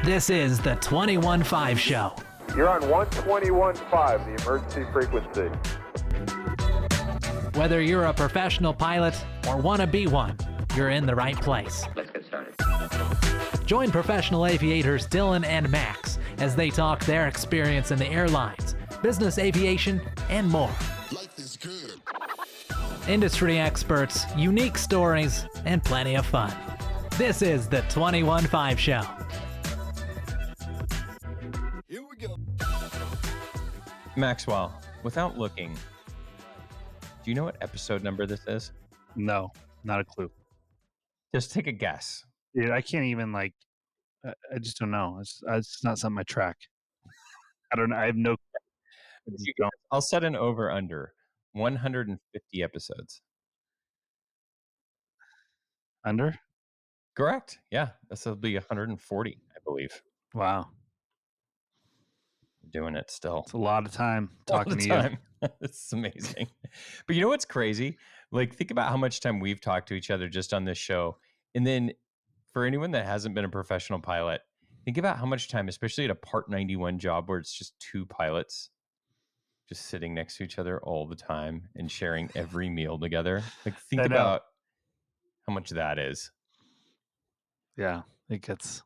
This is the 21.5 Show. You're on 121.5, the emergency frequency. Whether you're a professional pilot or want to be one, you're in the right place. Let's get started. Join professional aviators Dylan and Max as they talk their experience in the airlines, business aviation, and more. Life is good. Industry experts, unique stories, and plenty of fun. This is the 21.5 Show. Here we go. Maxwell, without looking, do you know what episode number this is? No, not a clue. Just take a guess. Dude, I can't even I just don't know. It's not something I track. I don't know. I have no. I'll set an over under 150 episodes. Under? Correct. Yeah. This will be 140, I believe. Wow. Doing it still. It's a lot of time talking to you. It's amazing. But you know what's crazy? Like, think about how much time we've talked to each other just on this show. And then for anyone that hasn't been a professional pilot, think about how much time, especially at a Part 91 job where it's just two pilots just sitting next to each other all the time and sharing every meal together. Like, think about how much that is. Yeah, it gets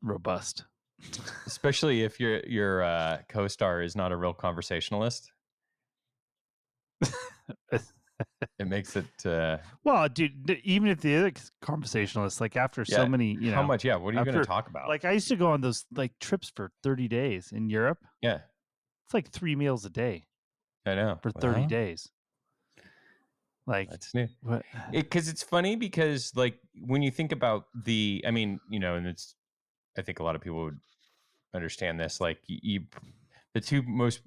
robust. Especially if your co-star is not a real conversationalist. It makes it well, dude, even if the other conversationalists, like after so many, how much, what are you going to talk about? Like I used to go on those like trips for 30 days in Europe. Yeah. It's like 3 meals a day. I know. For 30 days. Like that's new. Because it's funny because like when you think about and it's, I think a lot of people would understand this. Like you the two most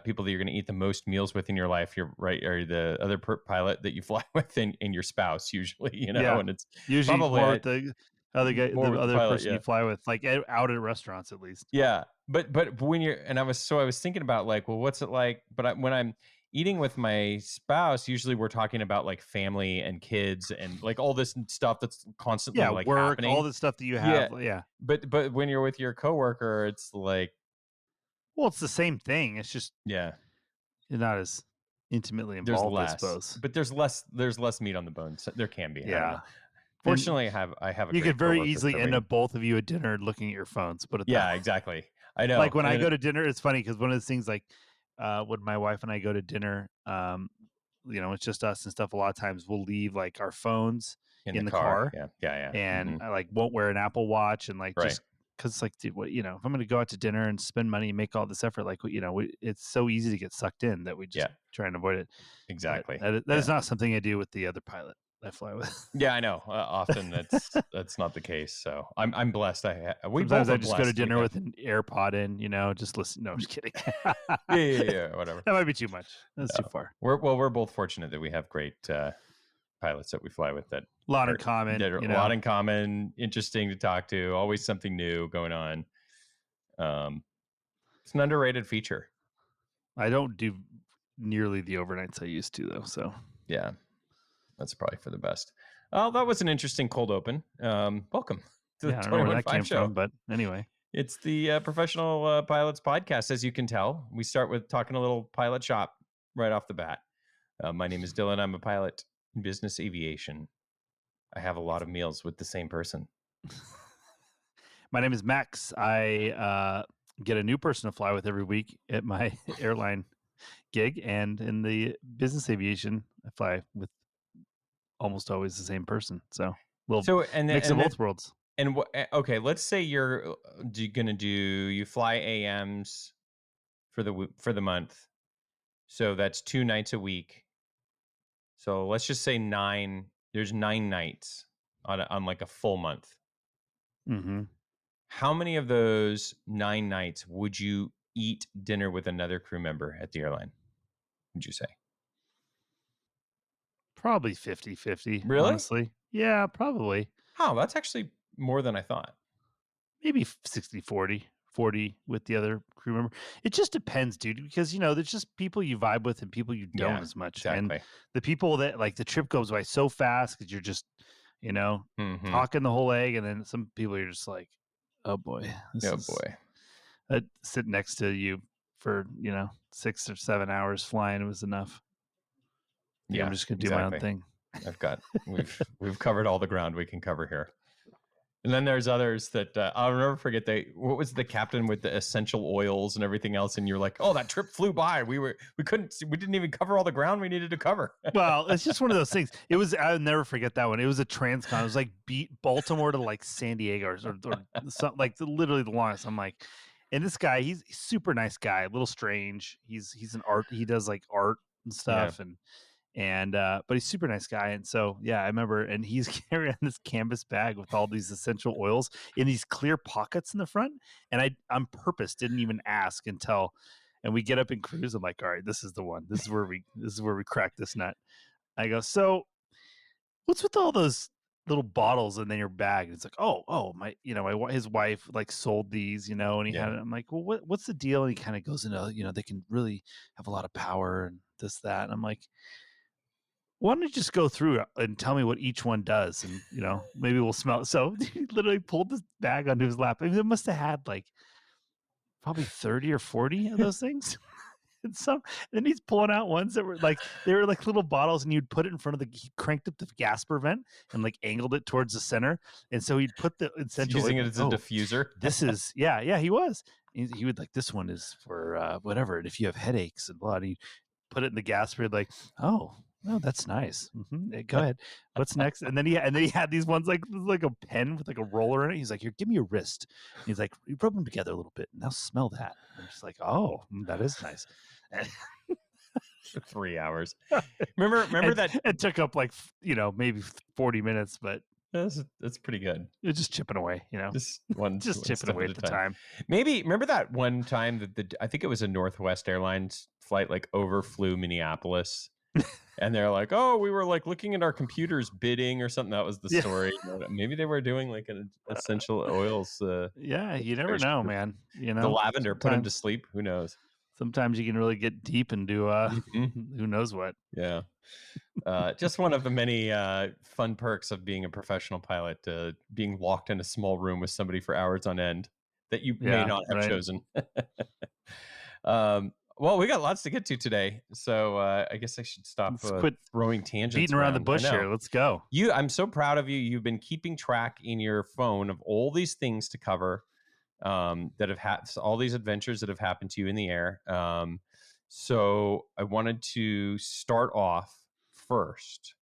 people that you're going to eat the most meals with in your life, you're right, are the other pilot that you fly with and your spouse usually, and it's usually probably more with the other guy, the other pilot, person you fly with, like out at restaurants at least. Yeah, but when you're, and I was thinking about like, well, what's it like? But when I'm eating with my spouse, usually we're talking about like family and kids and like all this stuff that's constantly like work, happening. all the stuff that you have. Yeah. But when you're with your coworker, it's like, well, it's the same thing. It's just you're not as intimately involved, less, I suppose. But there's less meat on the bone. So there can be. Yeah. Fortunately, I have. You could very easily end up both of you at dinner looking at your phones. But exactly. I know. Like when I go to dinner, it's funny because one of the things like when my wife and I go to dinner, it's just us and stuff. A lot of times we'll leave like our phones in the car. Yeah. And I like won't wear an Apple Watch and like just because it's like, dude, if I'm going to go out to dinner and spend money and make all this effort, like it's so easy to get sucked in that we just try and avoid it. Exactly. That is not something I do with the other pilot I fly with. Yeah, I know. Often that's not the case. So I'm blessed. Sometimes I just go to dinner with an AirPod in, just listen. No, I'm just kidding. yeah, whatever. That might be too much. That's too far. We're both fortunate that we have great pilots that we fly with that a lot in common. A lot in common. Interesting to talk to. Always something new going on. It's an underrated feature. I don't do nearly the overnights I used to though. So yeah. That's probably for the best. Oh, that was an interesting cold open. Welcome to the 21.5 Show. From, but anyway, it's the Professional Pilots Podcast. As you can tell, we start with talking a little pilot shop right off the bat. My name is Dylan. I'm a pilot in business aviation. I have a lot of meals with the same person. My name is Max. I get a new person to fly with every week at my airline gig, and in the business aviation, I fly with almost always the same person. So we'll mix of both worlds. And okay, let's say you're you fly AMs for the month. So that's 2 nights a week. So let's just say there's 9 nights on like a full month. Mm-hmm. How many of those 9 nights would you eat dinner with another crew member at the airline? Would you say? Probably 50-50. Really? Honestly. Yeah, probably. Oh, that's actually more than I thought. Maybe 60-40. 40 with the other crew member. It just depends, dude, because there's just people you vibe with and people you don't as much. Exactly. And the people that like the trip goes by so fast because you're just Mhm. talking the whole egg. And then some people are just like, oh boy, Oh boy. Sit next to you for 6 or 7 hours flying was enough. Yeah, I'm just gonna do my own thing. We've covered all the ground we can cover here. And then there's others that I'll never forget. What was the captain with the essential oils and everything else? And you're like, oh, that trip flew by. We didn't even cover all the ground we needed to cover. Well, it's just one of those things. I'll never forget that one. It was a transcon. It was like Baltimore to like San Diego or something, like literally the longest. I'm like, and this guy, he's a super nice guy, a little strange. He's an art. He does like art and stuff, but he's a super nice guy. And so I remember, and he's carrying this canvas bag with all these essential oils in these clear pockets in the front. And I on purpose didn't even ask until, and we get up in cruise. I'm like, all right, this is the one. This is where we crack this nut. I go, so what's with all those little bottles in your bag? And it's like, oh, his wife like sold these, and he had it. I'm like, well, what's the deal? And he kind of goes into, they can really have a lot of power and this, that. And I'm like, why don't you just go through and tell me what each one does? And, maybe we'll smell it. So he literally pulled this bag onto his lap. I mean, it must have had like probably 30 or 40 of those things. And then he's pulling out ones that were like, they were like little bottles, and you'd put it in front of he cranked up the gas prevent and like angled it towards the center. And so he'd put the essential using it as a diffuser. This is, he was. He would like, this one is for whatever. And if you have headaches and blah, and he'd put it in the gas prevent, like, oh, that's nice. Mm-hmm. Go ahead. What's next? And then he had these ones like a pen with like a roller in it. He's like, here, give me your wrist. And he's like, you rub them together a little bit. Now smell that. And I'm just like, oh, that is nice. 3 hours. Remember that it took up like maybe 40 minutes, but that's pretty good. It's just chipping away, just chipping away at the time. Maybe remember that one time that I think it was a Northwest Airlines flight like overflew Minneapolis. And they're like, oh, we were like looking at our computers bidding or something. That was the story. Maybe they were doing like an essential oils. You never know, man. The lavender put him to sleep. Who knows? Sometimes you can really get deep and do who knows what. Yeah. Just one of the many fun perks of being a professional pilot, being locked in a small room with somebody for hours on end that you may not have chosen. Well, we got lots to get to today, so I guess I should stop quit throwing tangents. Beating around the bush here. Let's go. I'm so proud of you. You've been keeping track in your phone of all these things to cover that have had all these adventures that have happened to you in the air. So I wanted to start off first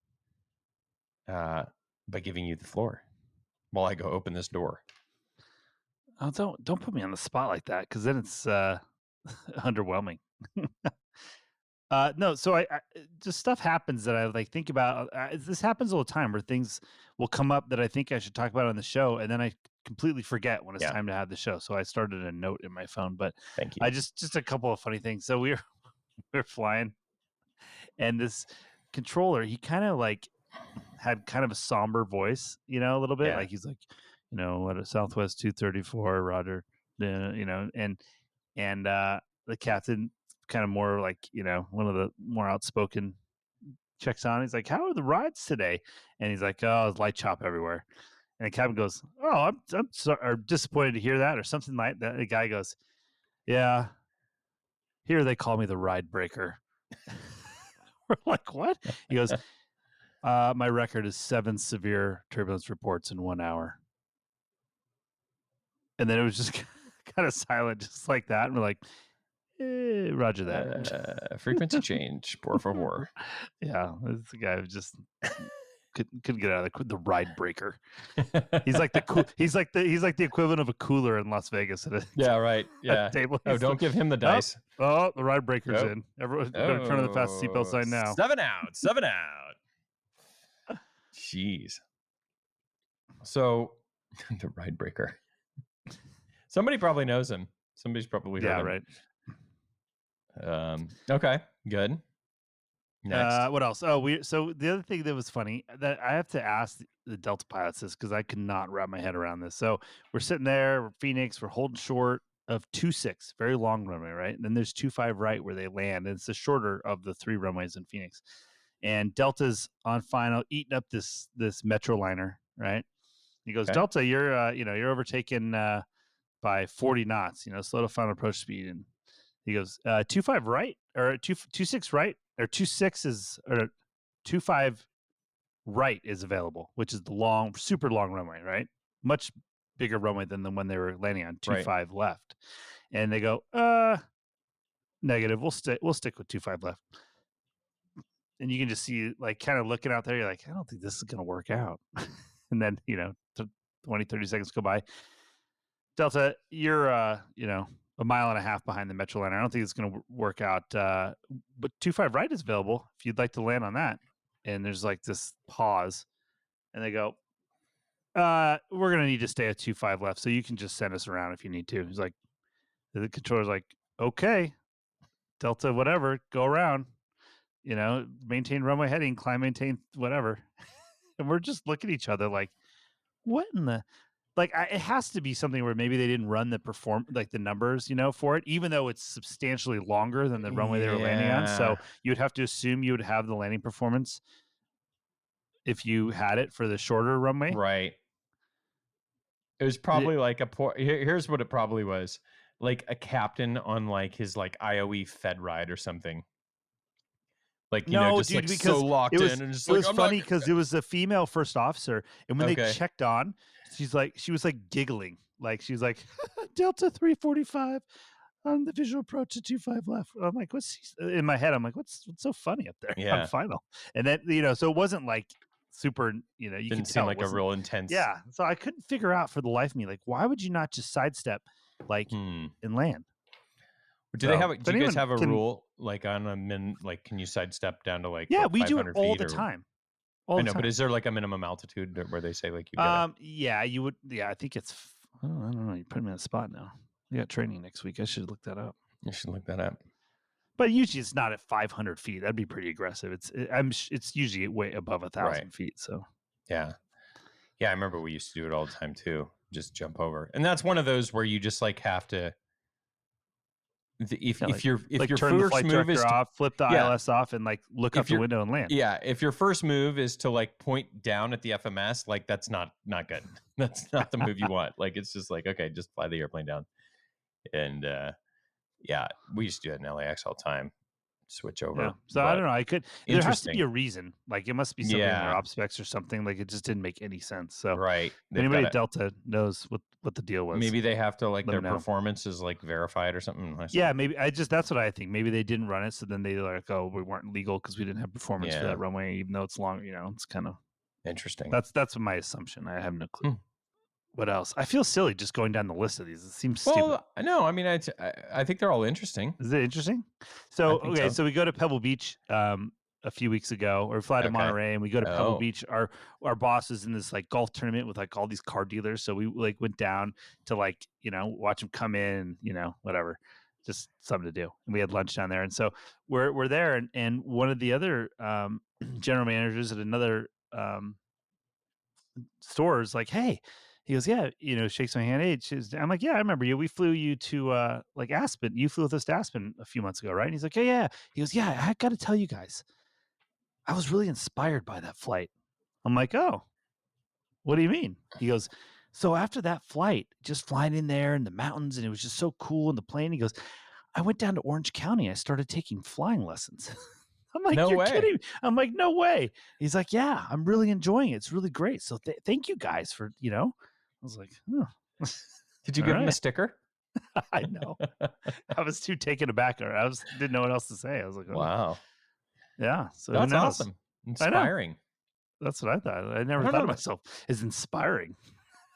by giving you the floor while I go open this door. Oh, don't put me on the spot like that, because then it's underwhelming. No, so I just stuff happens that I like think about. This happens all the time where things will come up that I think I should talk about on the show, and then I completely forget when it's time to have the show. So I started a note in my phone, but thank you. I just a couple of funny things. So we're flying, and this controller, he kind of like had kind of a somber voice, a little bit. Like he's like, what a Southwest 234, Roger, and the captain kind of more like, one of the more outspoken checks on. He's like, how are the rides today? And he's like, oh, there's light chop everywhere. And the captain goes, oh, I'm sorry, or disappointed to hear that, or something like that. The guy goes, yeah, here they call me the ride breaker. We're like, what? He goes, my record is 7 severe turbulence reports in 1 hour. And then it was just kind of silent, just like that. And we're like, roger that. Frequency change, por favor. Yeah, this guy just couldn't get out of the ride breaker. He's like he's like the equivalent of a cooler in Las Vegas. Right. Yeah. Table. Oh, don't give him the dice. Oh, the ride breaker's in. Everyone better turn on the fast seatbelt sign now. 7 out. Jeez. So the ride breaker. Somebody probably knows him. Somebody's probably heard him. Right. Okay, good. Next. What else? So the other thing that was funny that I have to ask the Delta pilots this, because I could not wrap my head around this. So we're sitting there, we're Phoenix, we're holding short of 2-6, very long runway, right? And then there's 2-5 right where they land, and it's the shorter of the 3 runways in Phoenix. and Delta's on final eating up this Metroliner, right? He goes, Okay. Delta, you're you're overtaken by 40 knots, slow to final approach speed. And he goes, 25 right or 26 right or 26 is or 25 right is available, which is the super long runway, right? Much bigger runway than the one they were landing on. 25 left. And they go, negative. We'll stick with 25 left. And you can just see like kind of looking out there, you're like, I don't think this is gonna work out. And then 20, 30 seconds go by. Delta, you're a mile and a half behind the Metroliner. I don't think it's going to work out. But 25 right is available if you'd like to land on that. And there's like this pause, and they go, we're going to need to stay at 25 left, so you can just send us around if you need to. He's like, the controller's like, okay, Delta, whatever, go around. Maintain runway heading, climb, maintain whatever. And we're just looking at each other like, what in the? Like, it has to be something where maybe they didn't run the numbers, for it, even though it's substantially longer than the runway they were landing on. So you would have to assume you would have the landing performance if you had it for the shorter runway. Right. It was probably like here's what it probably was. Like a captain on like his like IOE Fed ride or something. Like, just dude, like so locked in. And just it was funny because it was a female first officer. And when they checked on, she was like giggling. Like she was like, Delta 345 on the visual approach to 25 left. I'm like, in my head, I'm like, what's so funny up there on final? And then, so it wasn't like super, you didn't seem like a real intense. Yeah. So I couldn't figure out for the life of me, like, why would you not just sidestep and land? Do they have? Do you guys have a rule like on a like? Can you sidestep down to like? Yeah, we do it all the time. I know, but is there like a minimum altitude where they say like you? Gotta... Yeah, you would. Yeah, I think it's. I don't know. You put me on the spot now. We got training next week. I should look that up. You should look that up. But usually it's not at 500 feet. That'd be pretty aggressive. It's usually way above 1,000 feet. So. Yeah, I remember we used to do it all the time too. Just jump over, and that's one of those where you just like have to. If your turn the first flight move is off, flip the ILS off, and like look out the window and land. Yeah, if your first move is to like point down at the FMS, like that's not good. That's not the move you want. Like it's just like, okay, just fly the airplane down. And we used to do that in LAX all the time. Switch over. Yeah. So I don't know. There has to be a reason. Like it must be something in their op specs or something. Like it just didn't make any sense. So right. Anybody at Delta knows what the deal was. Maybe they have to like their performance is like verified or something. Yeah, maybe that's what I think. Maybe they didn't run it, so then they like, oh, we weren't legal because we didn't have performance for that runway, even though it's long. It's kind of interesting. That's my assumption. I have no clue. What else? I feel silly just going down the list of these. It seems stupid. No, I mean, I think they're all interesting. Is it interesting? So so we go to Pebble Beach a few weeks ago, or fly to Monterey, and we go to Pebble Beach. Our boss is in this like golf tournament with like all these car dealers. So we like went down to like watch them come in, whatever, just something to do. And we had lunch down there, and so we're there, and one of the other general managers at another store is like, hey. He goes, yeah, shakes my hand. Hey, I'm like, yeah, I remember you. We flew you to like Aspen. You flew with us to Aspen a few months ago, right? And he's like, yeah. He goes, yeah, I got to tell you guys, I was really inspired by that flight. I'm like, oh, what do you mean? He goes, so after that flight, just flying in there in the mountains, and it was just so cool in the plane. He goes, I went down to Orange County. I started taking flying lessons. I'm like, no you're way. Kidding me. I'm like, no way. He's like, yeah, I'm really enjoying it. It's really great. So thank you guys for, I was like, oh. Did you give him a sticker? I know. I was too taken aback. Or I didn't know what else to say. I was like, oh. Wow. Yeah. So that's awesome. Inspiring. That's what I thought. I never thought of myself as inspiring.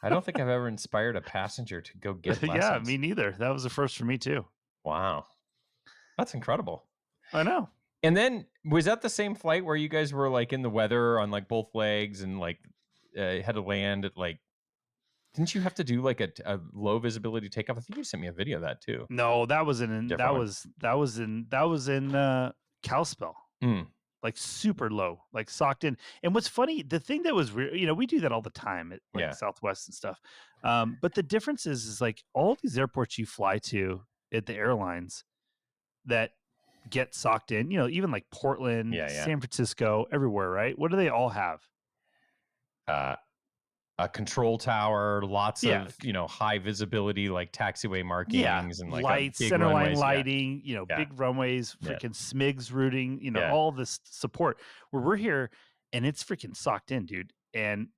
I don't think I've ever inspired a passenger to go get lessons. Yeah, me neither. That was the first for me too. Wow. That's incredible. I know. And then was that the same flight where you guys were like in the weather on like both legs and like had to land at like, didn't you have to do like a low visibility takeoff? I think you sent me a video of that too. No, that was in Kalispell. Like super low, like socked in. And what's funny, the thing that was we do that all the time at like Southwest and stuff. But the difference is like all these airports you fly to at the airlines that get socked in. Even like Portland, Yeah. San Francisco, everywhere, right? What do they all have? A control tower, lots Yeah. of high visibility like taxiway Yeah, markings and like a lights, big centerline runways. lighting, Yeah. big runways, Yeah. freaking SMIGs routing, Yeah. all this support. Where we're here and it's freaking socked in, dude, and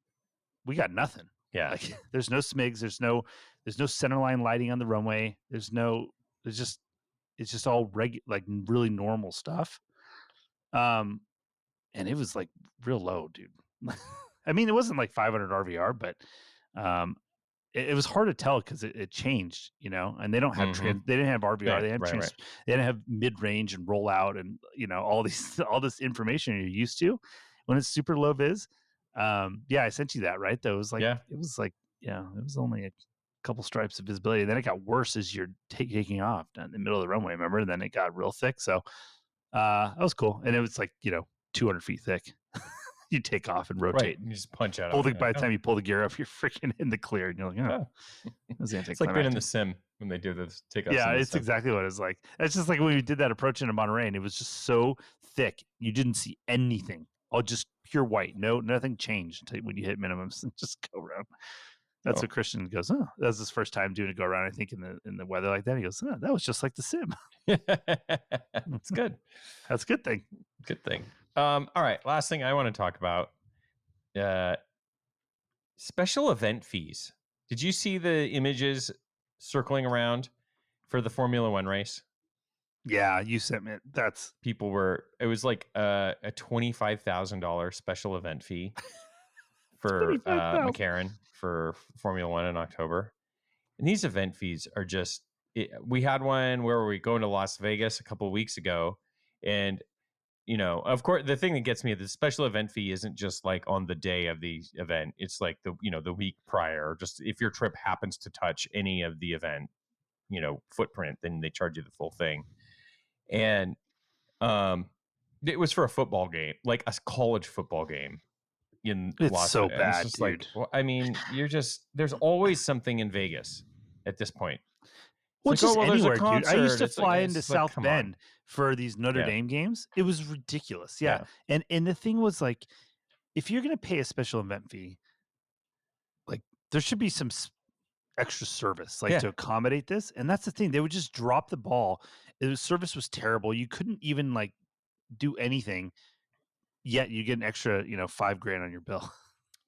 we got nothing. Yeah. Like, there's no SMIGs, there's no centerline lighting on the runway. It's just all like really normal stuff. And it was like real low, dude. I mean, it wasn't like 500 RVR, but it was hard to tell because it changed, and they don't have they didn't have RVR, Yeah, they had right. they didn't have mid range and rollout and all this information you're used to when it's super low vis. I sent you that, right? That was like it was only a couple stripes of visibility, and then it got worse as you're taking off down in the middle of the runway. Remember? And then it got real thick. So that was cool, and it was like 200 feet thick. You take off and rotate. Right. You just punch out. By the time you pull the gear up, you're freaking in the clear, and you're like, it's like being in the sim when they do this takeoffs. Yeah, it's exactly what it's like. It's just like when we did that approach into Monterey, and it was just so thick, you didn't see anything. All just pure white. Nothing changed until when you hit minimums and just go around. That's what Christian goes. Oh, that was his first time doing a go around. I think in the weather like that, he goes, oh, that was just like the sim. It's good. That's a good thing. Good thing. All right. Last thing I want to talk about. Special event fees. Did you see the images circling around for the Formula One race? Yeah, you sent me. It was like a $25,000 special event fee for McCarran for Formula One in October. And these event fees are just, we had one where we going to Las Vegas a couple of weeks ago. And, of course, the thing that gets me, the special event fee isn't just like on the day of the event. It's like the week prior, just if your trip happens to touch any of the event, footprint, then they charge you the full thing. And it was for a football game, like a college football game. It's so bad, dude. Like, well, I mean, there's always something in Vegas at this point. Well, it's just like, anywhere, dude. I used to fly like, into South Bend for these Notre Dame games. It was ridiculous. Yeah. And the thing was, like, if you're going to pay a special event fee, like, there should be some extra service, like, to accommodate this. And that's the thing. They would just drop the ball. Service was terrible. You couldn't even, like, do anything, yet you get an extra, $5,000 on your bill.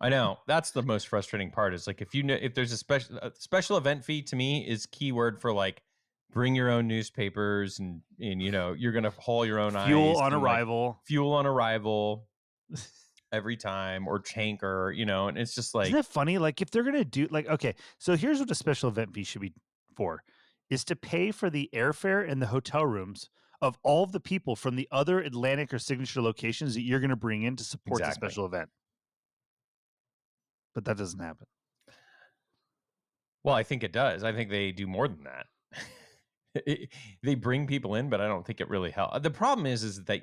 I know. That's the most frustrating part is like, if there's a special event fee, to me is keyword for like, bring your own newspapers and you're going to haul your own fuel ice on arrival, like, fuel on arrival every time, or tanker, and it's just like, isn't that funny? Like, if they're going to do like, okay, so here's what a special event fee should be for, is to pay for the airfare and the hotel rooms of all of the people from the other Atlantic or signature locations that you're going to bring in to support the special event. But that doesn't happen. Well, I think it does. I think they do more than that. They bring people in, but I don't think it really helps. The problem is that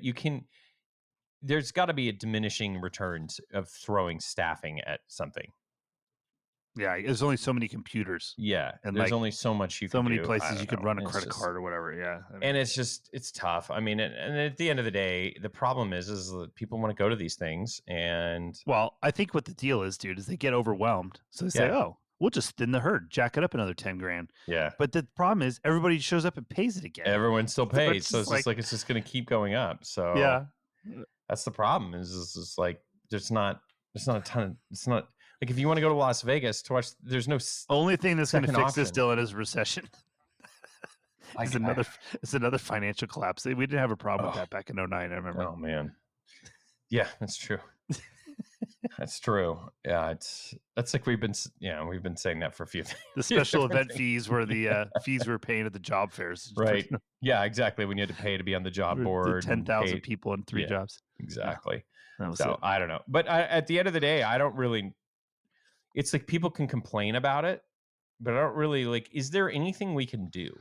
there's got to be a diminishing returns of throwing staffing at something. Yeah, there's only so many computers. Yeah, and there's only so much so many places you could run a credit card or whatever. Yeah, I mean, and it's tough. I mean, and at the end of the day, the problem is that people want to go to these things, and well, I think what the deal is, dude, is they get overwhelmed, so they say, "Oh, we'll just thin the herd, jack it up another $10,000." Yeah, but the problem is everybody shows up and pays it again. Everyone still pays, so it's just like it's just going to keep going up. So yeah, that's the problem. Is just like there's not a ton. It's not. Like if you want to go to Las Vegas to watch, there's no only thing that's going to fix this, Dylan, is recession. It's another financial collapse. We didn't have a problem with that back in 2009. I remember. Oh man, yeah, that's true. That's true. Yeah, that's like we've been saying that for a few. The special event fees were the fees we were paying at the job fairs. Right. Yeah, exactly. When you had to pay to be on the job board, 10,000 people in 3 jobs. Exactly. So I don't know, but at the end of the day, I don't really. It's like people can complain about it, but I don't really like, is there anything we can do?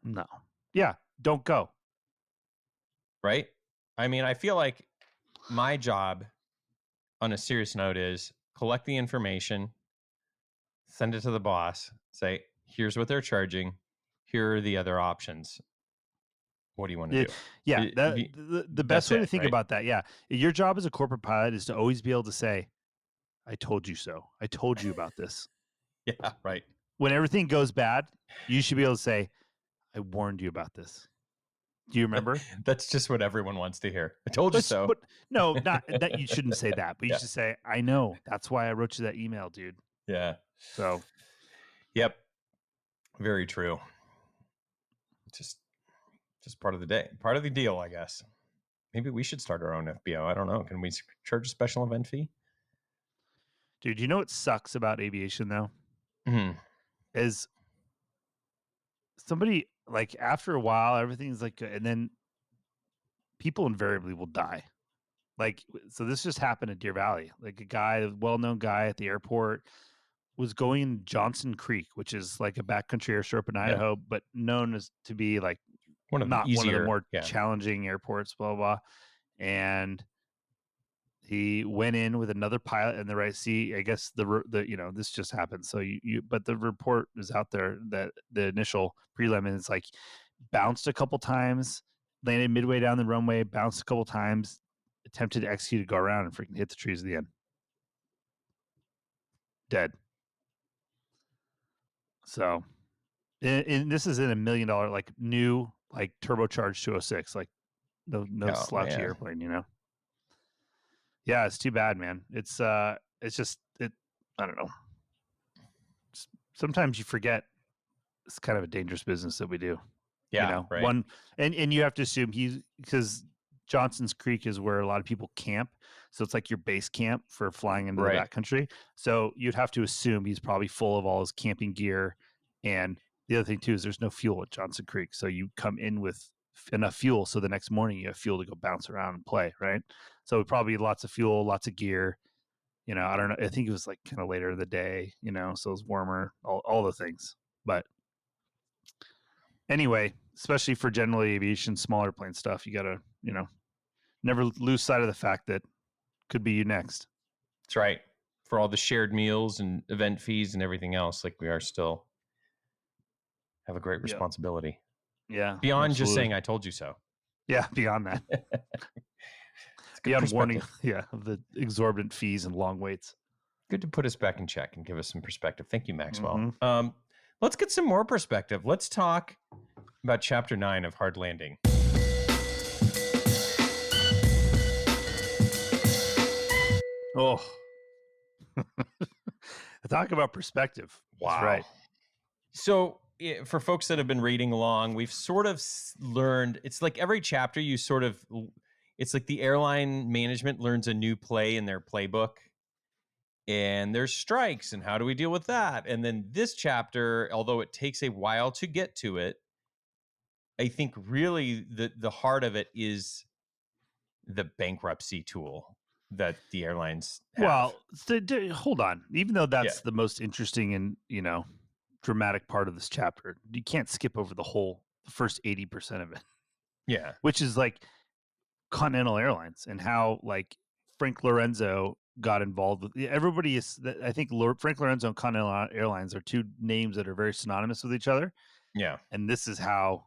No. Yeah. Don't go. Right? I mean, I feel like my job on a serious note is collect the information, send it to the boss, say, here's what they're charging. Here are the other options. what do you want to do? Yeah, The- the best way to it, think right? about that, your job as a corporate pilot is to always be able to say, I told you so. I told you about this. Yeah, right. When everything goes bad, you should be able to say, I warned you about this. Do you remember? That's just what everyone wants to hear. I told you so. But no, not that you shouldn't say that, but you Yeah. should say, I know. That's why I wrote you that email, dude. Yeah. So, Yep. Very true. Just part of the day, part of the deal, I guess. Maybe we should start our own FBO. I don't know. Can we charge a special event fee? dude, you know what sucks about aviation though? Mhm. Is somebody like after a while, everything's like, and then people invariably will die. Like, so this just happened at Deer Valley. Like a guy, a well-known guy at the airport was going in Johnson Creek, which is like a backcountry airstrip up in Idaho, but known as to be like One of the not one of the easier, more yeah. challenging airports, blah, blah, blah. And he went in with another pilot in the right seat. I guess this just happened. So but the report is out there that the initial prelim is like bounced a couple times, landed midway down the runway, bounced a couple times, attempted to execute to go around and freaking hit the trees at the end. Dead. So, and this is in $1 million, like new, like turbocharged 206, like no slouchy airplane, Yeah, it's too bad, man. It's just I don't know. Sometimes you forget it's kind of a dangerous business that we do. Yeah, right. One and you have to assume because Johnson's Creek is where a lot of people camp, so it's like your base camp for flying into the backcountry. So you'd have to assume he's probably full of all his camping gear. And the other thing too is there's no fuel at Johnson Creek, so you come in with enough fuel so the next morning you have fuel to go bounce around and play, right? So probably lots of fuel, lots of gear. I don't know. I think it was like kind of later in the day, so it was warmer, all the things. But anyway, especially for general aviation, smaller plane stuff, you gotta, never lose sight of the fact that could be you next. That's right. For all the shared meals and event fees and everything else, like we are still have a great responsibility. Yeah. Beyond just saying, I told you so. Yeah. Beyond that. Beyond warning, of the exorbitant fees and long waits. Good to put us back in check and give us some perspective. Thank you, Maxwell. Mm-hmm. Let's get some more perspective. Let's talk about Chapter 9 of Hard Landing. Oh, talk about perspective. Wow. That's right. So for folks that have been reading along, we've sort of learned, it's like every chapter it's like the airline management learns a new play in their playbook, and there's strikes and how do we deal with that? And then this chapter, although it takes a while to get to it, I think really the heart of it is the bankruptcy tool that the airlines have. Well, hold on. Even though that's the most interesting and, dramatic part of this chapter, you can't skip over the first 80% of it. Yeah. Which is like Continental Airlines and how like Frank Lorenzo got involved with everybody. I think Frank Lorenzo and Continental Airlines are two names that are very synonymous with each other. Yeah. And this is how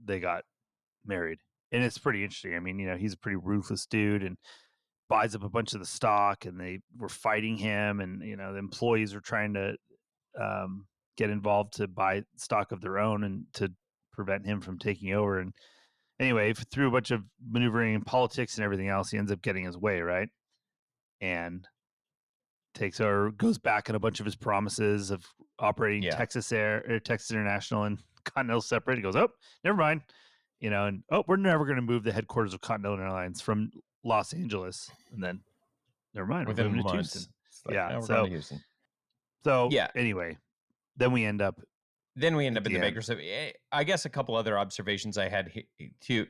they got married. And it's pretty interesting. I mean, he's a pretty ruthless dude and buys up a bunch of the stock, and they were fighting him, and the employees were trying to get involved to buy stock of their own and to prevent him from taking over. And anyway, through a bunch of maneuvering and politics and everything else, he ends up getting his way, right? And goes back on a bunch of his promises of operating Texas International and Continental separate. He goes, oh, never mind. And we're never going to move the headquarters of Continental Airlines from Los Angeles. And then, never mind, within we're moving to months. Houston. We're going to Houston. So anyway, then we end up in the bankruptcy. I guess a couple other observations I had too.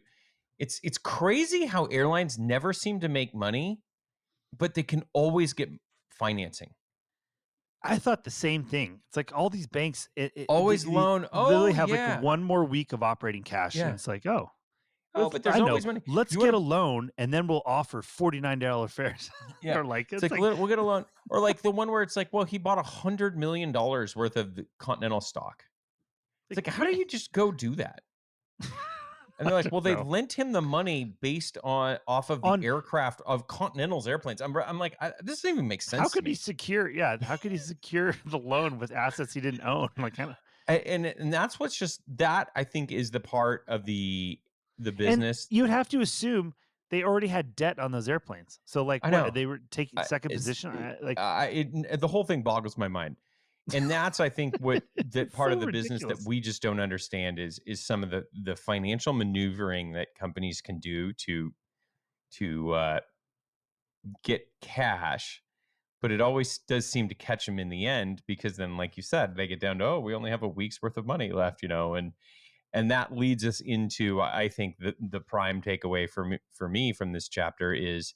It's crazy how airlines never seem to make money, but they can always get financing. I thought the same thing. It's like all these banks always loan. Literally have like one more week of operating cash, and it's like, but there's always money. Let's get a loan, and then we'll offer $49 fares. Yeah, or like it's like we'll get a loan, or like the one where it's like, well, he bought $100 million worth of the Continental stock. It's like, how do you just go do that? And they're like, well, they No. lent him the money based off of the On- aircraft of Continental's airplanes. I'm like, this doesn't even make sense. How to could me. he secure? Yeah, how could he secure the loan with assets he didn't own? Like, kind of. And that's what's just that I think is the part of the And business. you would have to assume they already had debt on those airplanes. So, like, I know. what they were taking second It's- position? the whole thing boggles my mind. And that's, I think, what that It's part so of the business ridiculous. that we just don't understand is some of the financial maneuvering that companies can do to get cash, but it always does seem to catch them in the end, because then, like you said, they get down to, oh, we only have a week's worth of money left, and that leads us into, I think, the prime takeaway for me from this chapter is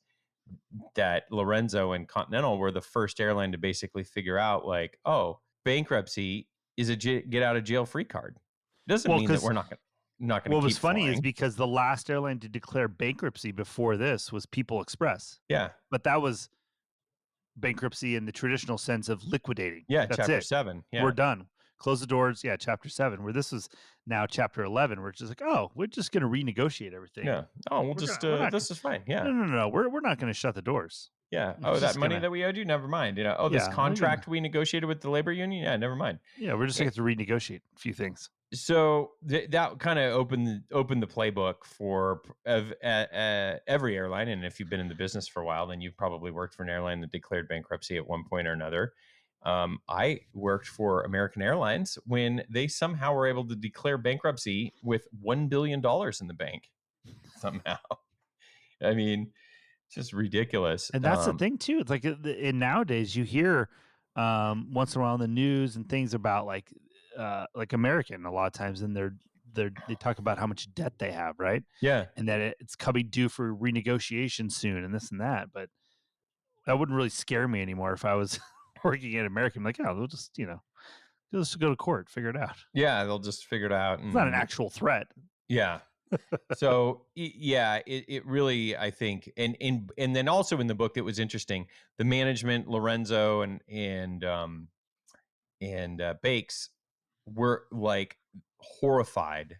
that Lorenzo and Continental were the first airline to basically figure out, like, oh, bankruptcy is a get out of jail free card. It doesn't mean that 'cause we're not going to what keep was funny is flying. because the last airline to declare bankruptcy before this was People Express, Yeah, but that was bankruptcy in the traditional sense of liquidating. yeah, That's chapter it. 7. Yeah, We're done. Close the doors. Yeah, chapter 7. Where this was now chapter 11. We're just like, oh, we're just going to renegotiate everything. yeah. Oh, we'll We're just gonna- we're not this is fine. Yeah, No. We're not going to shut the doors. yeah. We're Oh, that just money gonna- that we owed you, never mind. Oh, this Yeah, we're contract we negotiated with the labor union, yeah, never mind. Yeah, we're just going to have to renegotiate a few things. So that kind of opened the playbook for every airline. And if you've been in the business for a while, then you've probably worked for an airline that declared bankruptcy at one point or another. I worked for American Airlines when they somehow were able to declare bankruptcy with $1 billion in the bank somehow. I mean, it's just ridiculous. And that's the thing too. It's like in nowadays you hear once in a while in the news and things about like American a lot of times, and they talk about how much debt they have, right? Yeah. And that it's coming due for renegotiation soon and this and that. But that wouldn't really scare me anymore if I was working at American. I'm like, oh, they'll just just go to court, figure it out. Yeah, they'll just figure it out. It's not an actual threat. Yeah. So yeah, it really, I think, and then also in the book that was interesting, the management, Lorenzo and Bakes were like horrified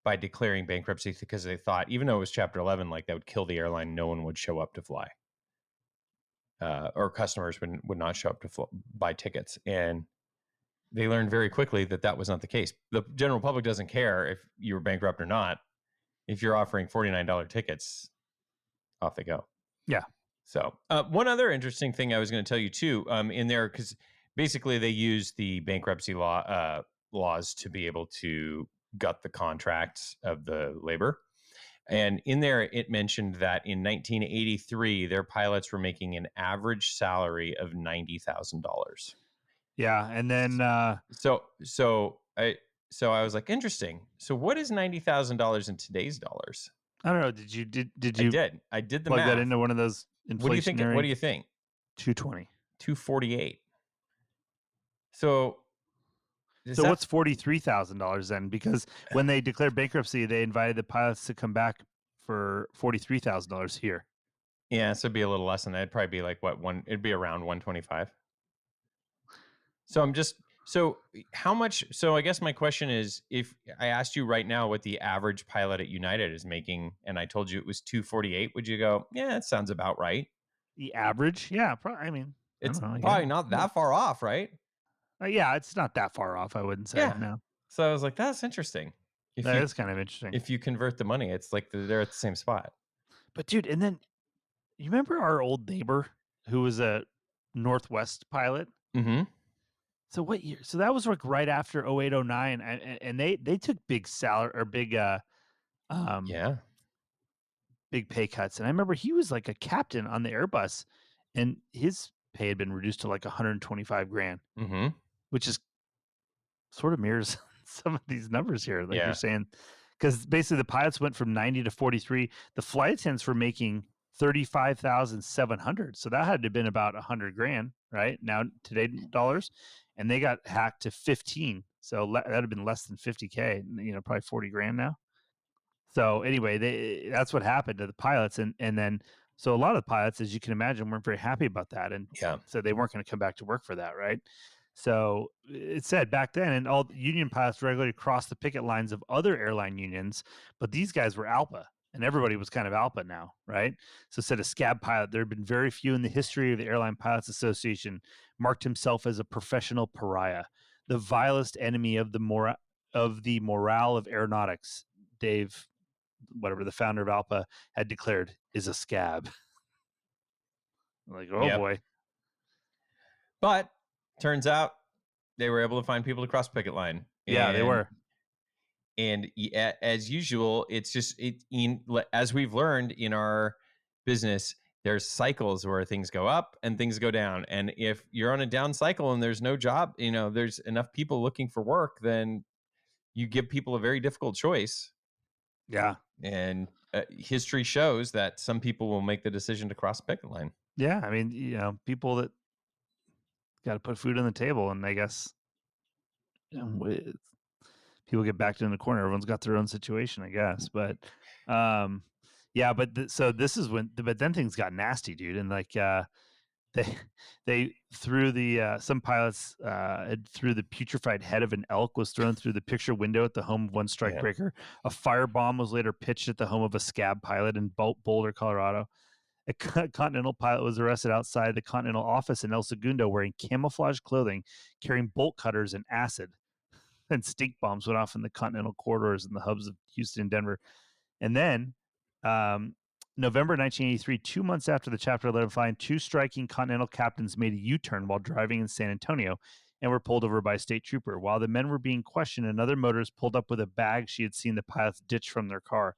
by declaring bankruptcy, because they thought, even though it was chapter 11, like that would kill the airline, no one would show up to fly, or customers would not show up to buy tickets. And they learned very quickly that was not the case. The general public doesn't care if you were bankrupt or not. If you're offering $49 tickets, off they go. Yeah. So one other interesting thing I was going to tell you too, in there, because basically they use the bankruptcy laws to be able to gut the contracts of the labor. And in there, it mentioned that in 1983, their pilots were making an average salary of $90,000. Yeah, and then So I was like, interesting. So what is $90,000 in today's dollars? I don't know. Did you I did the plug math. that into one of those inflationary? What do you think? 220. 248. So what's $43,000 then? Because when they declared bankruptcy, they invited the pilots to come back for $43,000 here. Yeah, so it'd be a little less than that. It'd probably be like it'd be around 125. So how much? So I guess my question is, if I asked you right now what the average pilot at United is making, and I told you it was 248, would you go, yeah, that sounds about right? The average? Yeah, I mean, It's I don't know, probably not that far off, right? Yeah, it's not that far off, I wouldn't say. Yeah. No. So I was like, that's interesting. That is kind of interesting. If you convert the money, it's like they're at the same spot. But dude, and then you remember our old neighbor who was a Northwest pilot? Mm-hmm. So what year? So that was like right after 08, 09, and they took big salary or big big pay cuts. And I remember he was like a captain on the Airbus, and his pay had been reduced to like 125 grand, Mm-hmm. which is sort of mirrors some of these numbers here, like Yeah. you're saying, because basically the pilots went from 90 to 43. The flight attendants were making 35,700, so that had to have been about 100 grand, right? Now today dollars, and they got hacked to 15, so that would have been less than 50K, probably 40 grand now. So anyway, that's what happened to the pilots, and then so a lot of the pilots, as you can imagine, weren't very happy about that, and Yeah. so they weren't going to come back to work for that, right? So it said back then, and all union pilots regularly crossed the picket lines of other airline unions, but these guys were ALPA, and everybody was kind of ALPA now, right? So said a scab pilot, there had been very few in the history of the Airline Pilots Association, marked himself as a professional pariah, the vilest enemy of the morale of aeronautics. Dave, whatever the founder of ALPA had declared, is a scab. Like, oh Yep. boy. But turns out they were able to find people to cross picket line. Yeah, they were. And as usual, it's just as we've learned in our business, there's cycles where things go up and things go down. And if you're on a down cycle and there's no job, there's enough people looking for work, then you give people a very difficult choice. Yeah. And history shows that some people will make the decision to cross picket line. Yeah. I mean, people that got to put food on the table, and I guess people get backed in the corner. Everyone's got their own situation, I guess. But yeah, but so this is but then things got nasty, dude. And like they threw some pilots threw the putrefied head of an elk was thrown through the picture window at the home of one strikebreaker. A firebomb was later pitched at the home of a scab pilot in Boulder, Colorado. A Continental pilot was arrested outside the Continental office in El Segundo wearing camouflage clothing, carrying bolt cutters and acid. And stink bombs went off in the Continental corridors in the hubs of Houston and Denver. And then November 1983, 2 months after the Chapter 11 fine, 2 striking Continental captains made a U-turn while driving in San Antonio and were pulled over by a state trooper. While the men were being questioned, another motorist pulled up with a bag she had seen the pilots ditch from their car.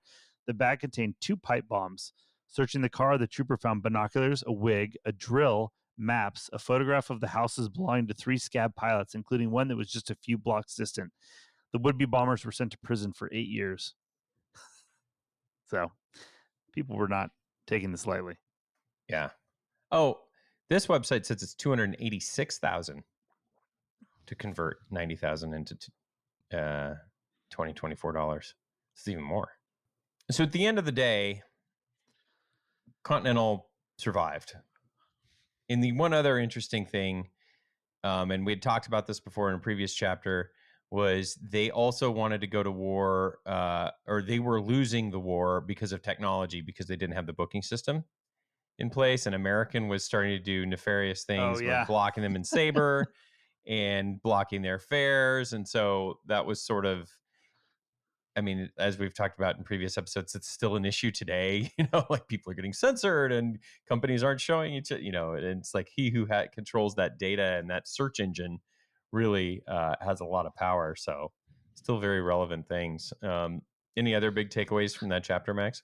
The bag contained 2 pipe bombs. Searching the car, the trooper found binoculars, a wig, a drill, maps, a photograph of the houses belonging to 3 scab pilots, including one that was just a few blocks distant. The would-be bombers were sent to prison for 8 years. So people were not taking this lightly. Yeah. Oh, this website says it's $286,000 to convert 90,000 into $2024. It's even more. So at the end of the day, Continental survived. And the one other interesting thing, and we had talked about this before in a previous chapter, was they also wanted to go to war, or they were losing the war because of technology, because they didn't have the booking system in place. And American was starting to do nefarious things, with blocking them in Sabre and blocking their fares. And so that was sort of, I mean, as we've talked about in previous episodes, it's still an issue today. Like people are getting censored and companies aren't showing it. And it's like he who controls that data and that search engine really has a lot of power. So still very relevant things. Any other big takeaways from that chapter, Max?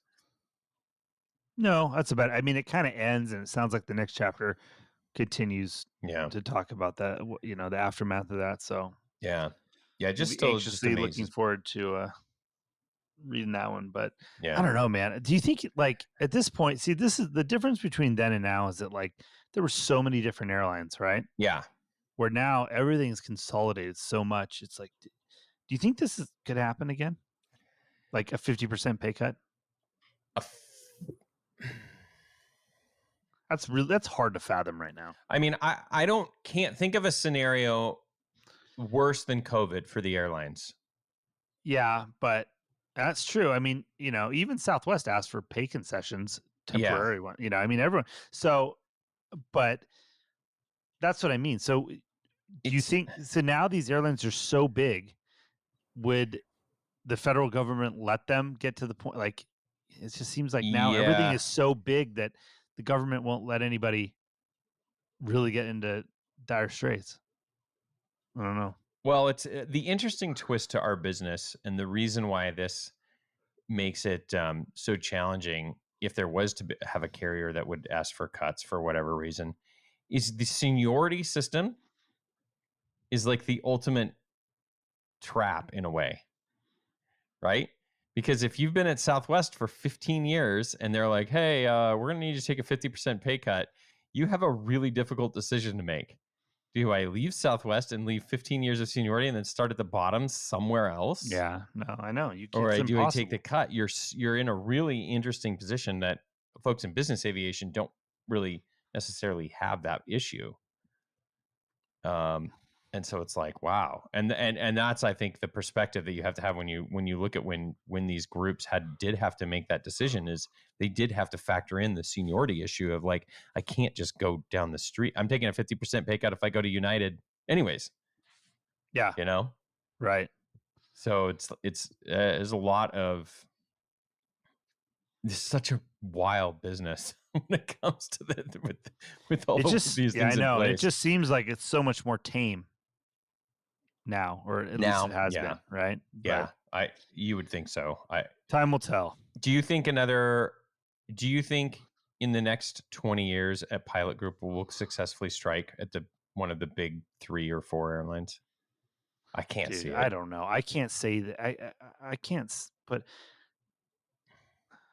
No, that's about it. I mean, it kind of ends, and it sounds like the next chapter continues to talk about that, the aftermath of that. So yeah, just still anxiously looking forward to reading that one. But I don't know, man. Do you think, like, at this point, see, this is the difference between then and now, is that like there were so many different airlines, right? Yeah. Where now everything's consolidated so much. It's like, do you think this could happen again? Like a 50% pay cut? That's hard to fathom right now. I mean, I can't think of a scenario worse than COVID for the airlines. Yeah, but that's true. I mean, even Southwest asked for pay concessions, temporary one. I mean, everyone. So, but that's what I mean. So, do you think? So now these airlines are so big. Would the federal government let them get to the point? Like, it just seems like now everything is so big that the government won't let anybody really get into dire straits. I don't know. Well, it's the interesting twist to our business, and the reason why this makes it so challenging, if there was to have a carrier that would ask for cuts for whatever reason, is the seniority system is like the ultimate trap in a way, right? Because if you've been at Southwest for 15 years and they're like, hey, we're going to need you to take a 50% pay cut, you have a really difficult decision to make. Do I leave Southwest and leave 15 years of seniority and then start at the bottom somewhere else? Yeah, no, I know. Or do I take the cut? You're in a really interesting position that folks in business aviation don't really necessarily have that issue. And so it's like, wow. And that's, I think, the perspective that you have to have when you look at when these groups did have to make that decision, is they did have to factor in the seniority issue of like, I can't just go down the street. I'm taking a 50% pay cut if I go to United anyways, Yeah. you know? Right. So there's a lot of, it's such a wild business when it comes to with all It of just, these yeah, I things in know. It place. just seems like it's so much more tame now, or at least it has been, right? Yeah, you would think so. Time will tell. Do you think in the next 20 years a pilot group will successfully strike at one of the big 3 or 4 airlines? I can't see it. I don't know. I can't say that. I can't. But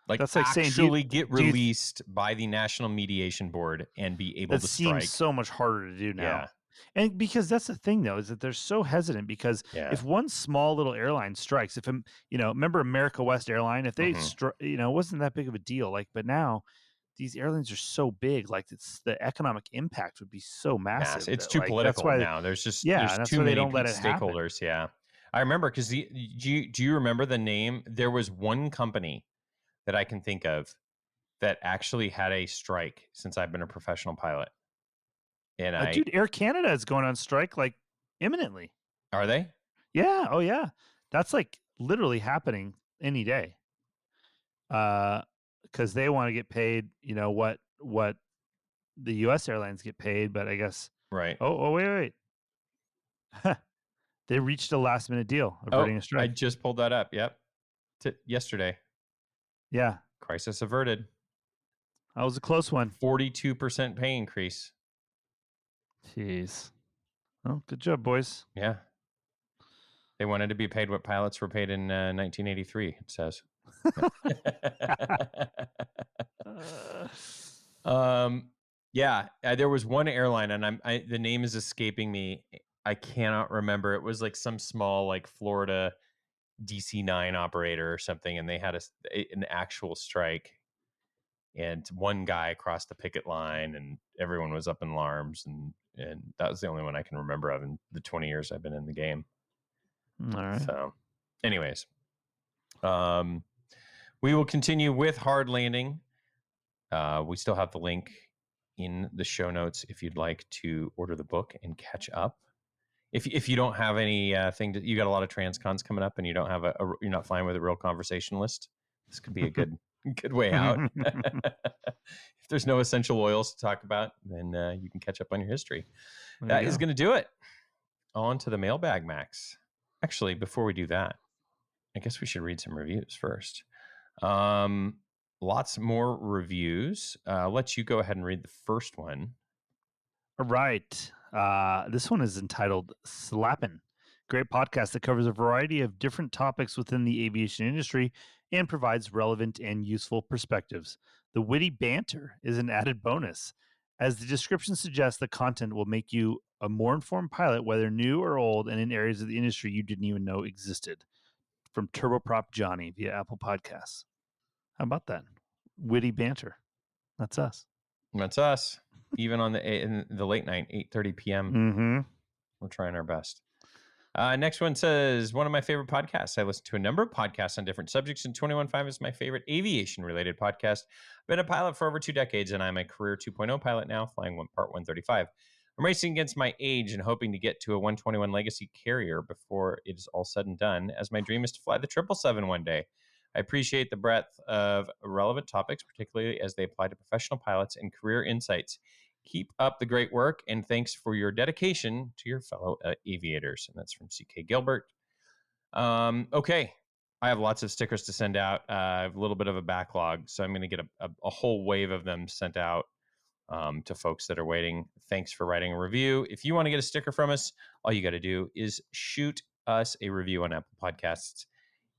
like, that's like saying, get released by the National Mediation Board and be able to strike. That seems so much harder to do now. Yeah. And because that's the thing, though, is that they're so hesitant, because if one small little airline strikes, remember America West Airline, if they, it wasn't that big of a deal. Like, but now these airlines are so big, like the economic impact would be so massive. It's too political now. There's just there's too many stakeholders. Yeah, I remember, because do you remember the name? There was one company that I can think of that actually had a strike since I've been a professional pilot. And dude, Air Canada is going on strike like imminently. Are they? Yeah. Oh yeah. That's like literally happening any day. Because they want to get paid, what the U.S. airlines get paid, but I guess right. Oh wait. They reached a last minute deal averting a strike. I just pulled that up. Yep. Yesterday. Yeah. Crisis averted. That was a close one. 42% pay increase. Jeez. Well, good job, boys. Yeah. They wanted to be paid what pilots were paid in 1983, it says. Yeah, there was one airline, and the name is escaping me. I cannot remember. It was like some small, like, Florida DC-9 operator or something, and they had an actual strike. And one guy crossed the picket line, and everyone was up in alarms, and that was the only one I can remember of in the 20 years I've been in the game. All right. So, anyways, we will continue with Hard Landing. We still have the link in the show notes if you'd like to order the book and catch up. If you don't have any you got a lot of transcons coming up, and you don't have you're not flying with a real conversationalist, this could be a good way out. If there's no essential oils to talk about, then you can catch up on your history. That is going to do it. On to the mailbag, Max. Actually, before we do that, I guess we should read some reviews first. Lots more reviews. I'll let you go ahead and read the first one. All right. This one is entitled Slappin'. Great podcast that covers a variety of different topics within the aviation industry and provides relevant and useful perspectives. The witty banter is an added bonus. As the description suggests, the content will make you a more informed pilot, whether new or old, and in areas of the industry you didn't even know existed. From Turboprop Johnny via Apple Podcasts. How about that? Witty banter. That's us. That's us. Even on in the late night, 8:30 p.m. We're trying our best. Next one says, one of my favorite podcasts. I listen to a number of podcasts on different subjects, and 21.5 is my favorite aviation-related podcast. I've been a pilot for over 2 decades, and I'm a career 2.0 pilot now, flying Part 135. I'm racing against my age and hoping to get to a 121 Legacy carrier before it is all said and done, as my dream is to fly the 777 one day. I appreciate the breadth of relevant topics, particularly as they apply to professional pilots and career insights. Keep up the great work, and thanks for your dedication to your fellow aviators. And that's from C.K. Gilbert. Okay. I have lots of stickers to send out. I have a little bit of a backlog, so I'm going to get a whole wave of them sent out to folks that are waiting. Thanks for writing a review. If you want to get a sticker from us, all you got to do is shoot us a review on Apple Podcasts.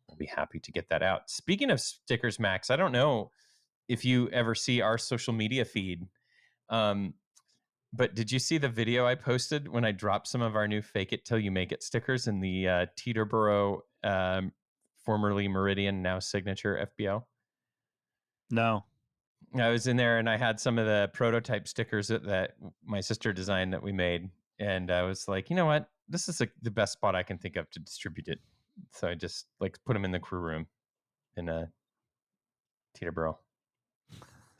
We'll be happy to get that out. Speaking of stickers, Max, I don't know if you ever see our social media feed. But did you see the video I posted when I dropped some of our new Fake It Till You Make It stickers in the Teterboro, formerly Meridian, now Signature FBO? No. I was in there and I had some of the prototype stickers that my sister designed that we made. And I was like, you know what? This is the best spot I can think of to distribute it. So I just like put them in the crew room in Teterboro.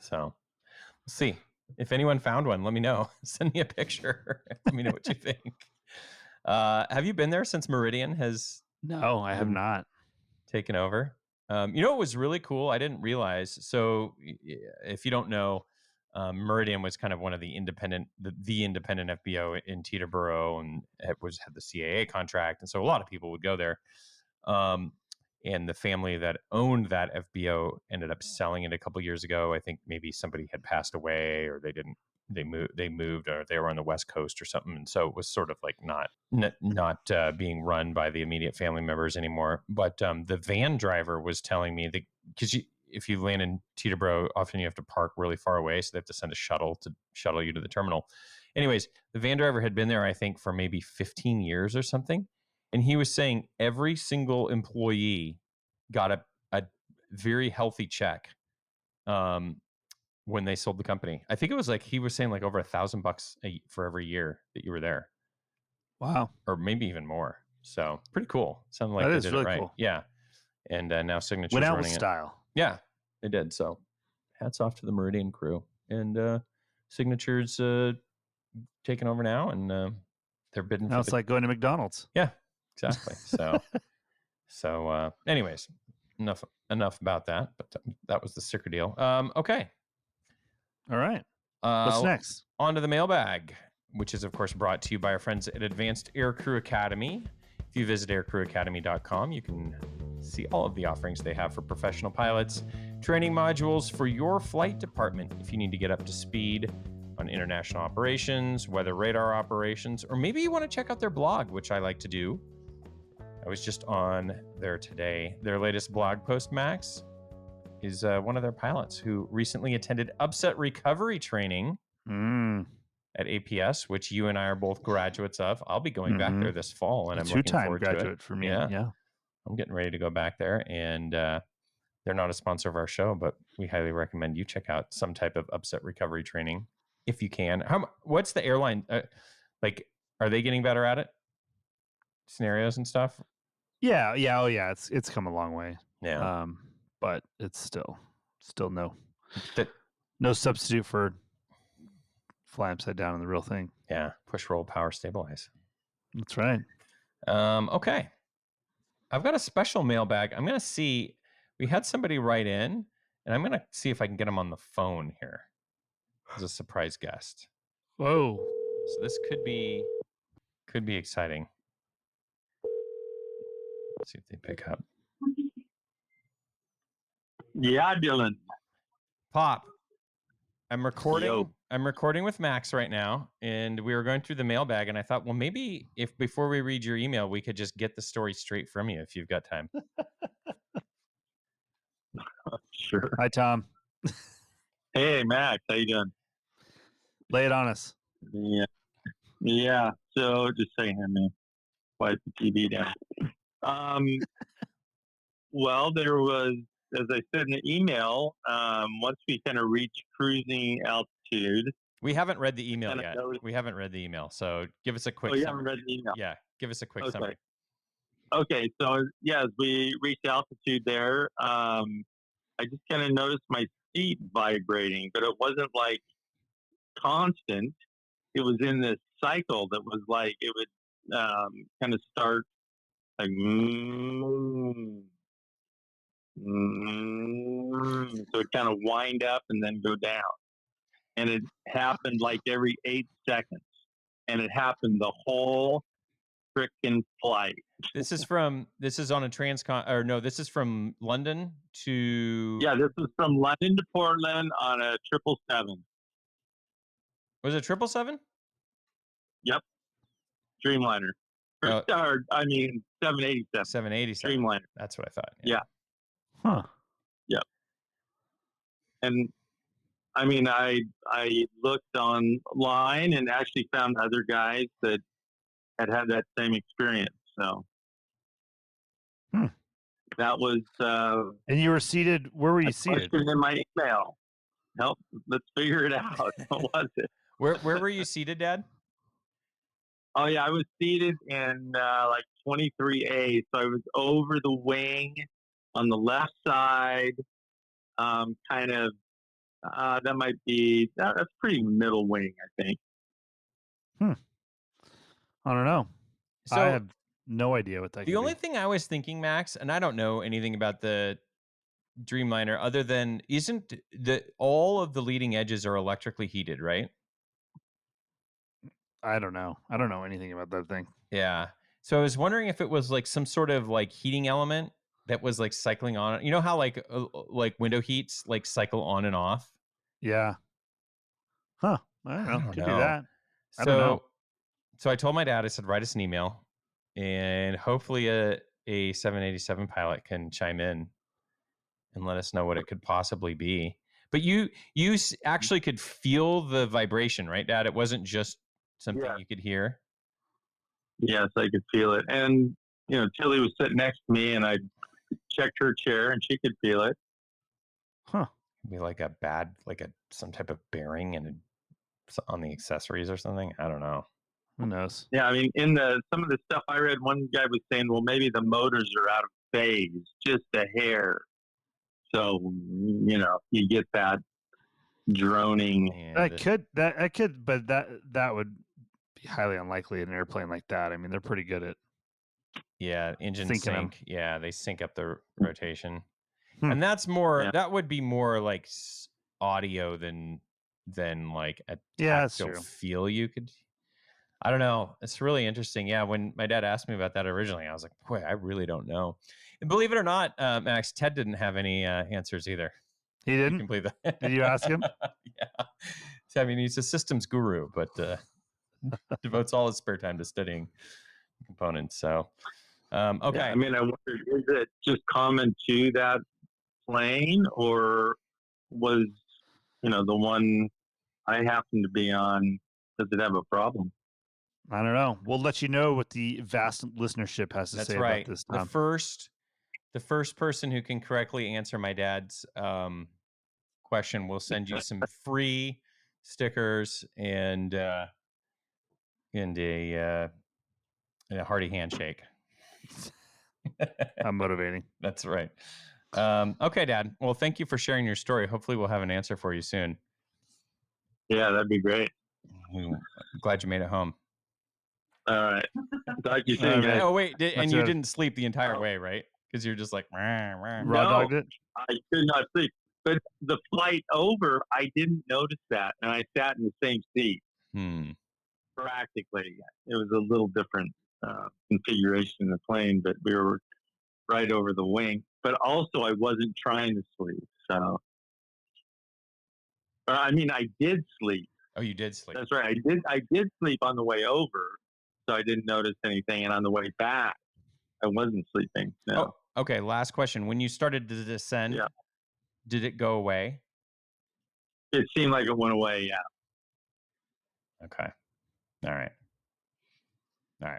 So we'll see. If anyone found one, let me know. Send me a picture. Let me know what you think. Have you been there since Meridian has No, I have not. taken over? You know, it was really cool. I didn't realize. So if you don't know, Meridian was kind of one of the independent FBO in Teterboro, and had the CAA contract, and so a lot of people would go there. And the family that owned that FBO ended up selling it a couple years ago. I think maybe somebody had passed away, or they moved, or they were on the West Coast or something, and so it was sort of like not being run by the immediate family members anymore. But the van driver was telling me that, because if you land in Teterboro, often you have to park really far away, so they have to send a shuttle to shuttle you to the terminal. Anyways, the van driver had been there, I think, for maybe 15 years or something. And he was saying every single employee got a very healthy check when they sold the company. I think it was like, he was saying like over $1,000 for every year that you were there. Wow. Or maybe even more. So pretty cool. Sounded like That they is did really it right. cool. Yeah. And now Signature's Went out running with it. style. Yeah, they did. So hats off to the Meridian crew. And Signature's taking over now, and they're bidding Now for it's like going to McDonald's. Yeah, exactly. So anyways, enough about that, but that was the sticker deal. Okay. All right. What's next? On to the mailbag, which is, of course, brought to you by our friends at Advanced Aircrew Academy. If you visit aircrewacademy.com, you can see all of the offerings they have for professional pilots, training modules for your flight department if you need to get up to speed on international operations, weather radar operations, or maybe you want to check out their blog, which I like to do. I was just on there today. Their latest blog post, Max, is one of their pilots who recently attended upset recovery training at APS, which you and I are both graduates of. I'll be going back there this fall, and I'm looking forward to it. Two-time graduate for me. Yeah. I'm getting ready to go back there, and they're not a sponsor of our show, but we highly recommend you check out some type of upset recovery training if you can. What's the airline like? Are they getting better at it? Scenarios and stuff. Yeah. Oh yeah. It's come a long way. Yeah. But it's still no substitute for fly upside down in the real thing. Yeah. Push, roll, power, stabilize. That's right. Okay. I've got a special mailbag. I'm going to see. We had somebody write in, and I'm going to see if I can get them on the phone here as a surprise guest. Whoa. So this could be exciting. Let's see if they pick up. Yeah, Dylan. Pop. I'm recording. Yo. I'm recording with Max right now, and we were going through the mailbag, and I thought, well, maybe if before we read your email, we could just get the story straight from you if you've got time. Sure. Hi, Tom. Hey, Max. How you doing? Lay it on us. Yeah. So just saying, man, wipe the TV down. Well, there was, as I said in the email, once we kind of reach cruising altitude. We haven't read the email yet. Noticed... We haven't read the email, so give us a quick. Oh, you summary. haven't read the email? Yeah, give us a quick summary. Okay, so yeah, as we reached altitude there, I just kind of noticed my seat vibrating, but it wasn't like constant. It was in this cycle that was like it would kind of start like so it kind of wind up and then go down, and it happened like every 8 seconds, and it happened the whole frickin' flight. This is on a transcon, or no, this is from London to. Yeah, this is from London to Portland on a 777. Was it 777? Yep, Dreamliner. Oh. Or, I mean, 787. 787. Dreamliner. That's what I thought. Yeah. Huh. Yep. And I mean, I looked online and actually found other guys that had that same experience. So that was. And you were seated. Where were you seated? Question in my email. Help. Let's figure it out. What was it? Where were you seated, Dad? Oh yeah, I was seated in like 23A, so I was over the wing on the left side. Kind of that might be that's pretty middle wing, I think. I don't know. I So have no idea what that the could only be. thing I was thinking, Max, and I don't know anything about the Dreamliner other than isn't the all of the leading edges are electrically heated, right? I don't know. I don't know anything about that thing. Yeah. So I was wondering if it was like some sort of like heating element that was like cycling on. You know how like window heats like cycle on and off? Yeah. Huh. I don't know. I don't Could be know. that. I don't So know. so I told my dad, I said, write us an email and hopefully a 787 pilot can chime in and let us know what it could possibly be. But you actually could feel the vibration, right, Dad? It wasn't just something Yeah. you could hear. Yes, I could feel it. And Tilly was sitting next to me, and I checked her chair, and she could feel it. Huh. It'd be like some type of bearing and on the accessories or something. I don't know. Who knows? Yeah, I mean, some of the stuff I read, one guy was saying, well, maybe the motors are out of phase, just a hair. So you get that droning. And That could, but that would be highly unlikely in an airplane like that. I mean, they're pretty good at yeah, engine Syncing 'em. sync. Yeah, they sync up the rotation. Hmm. And that's more Yeah. that would be more like audio than like a Yeah, that's tactile true. feel you could. I don't know. It's really interesting. Yeah, when my dad asked me about that originally, I was like, boy, I really don't know. And believe it or not, Max, Ted didn't have any answers either. He You didn't. can believe that. Did you ask him? Yeah. So, I mean, he's a systems guru, but devotes all his spare time to studying components. So, okay. Yeah, I mean, I wonder, is it just common to that plane, or was the one I happened to be on, does it have a problem? I don't know. We'll let you know what the vast listenership has to That's say right. about this. The Tom. first person who can correctly answer my dad's question will send you some free stickers and a hearty handshake. How motivating. That's right. Okay, Dad. Well, thank you for sharing your story. Hopefully, we'll have an answer for you soon. Yeah, that'd be great. I'm glad you made it home. All right. Talk to you soon, guys. Oh, wait. And That's you it. didn't sleep the entire way, right? Because you're just like, rah, rah. Raw No. dogged it. I could not sleep. But the flight over, I didn't notice that. And I sat in the same seat practically. It was a little different configuration in the plane, but we were right over the wing. But also, I wasn't trying to sleep. So, I mean, I did sleep. Oh, you did sleep. That's right. I did sleep on the way over, so I didn't notice anything. And on the way back, I wasn't sleeping. No. Oh, okay. Last question. When you started to descend, Yeah. did it go away? It seemed like it went away. Yeah. Okay. All right.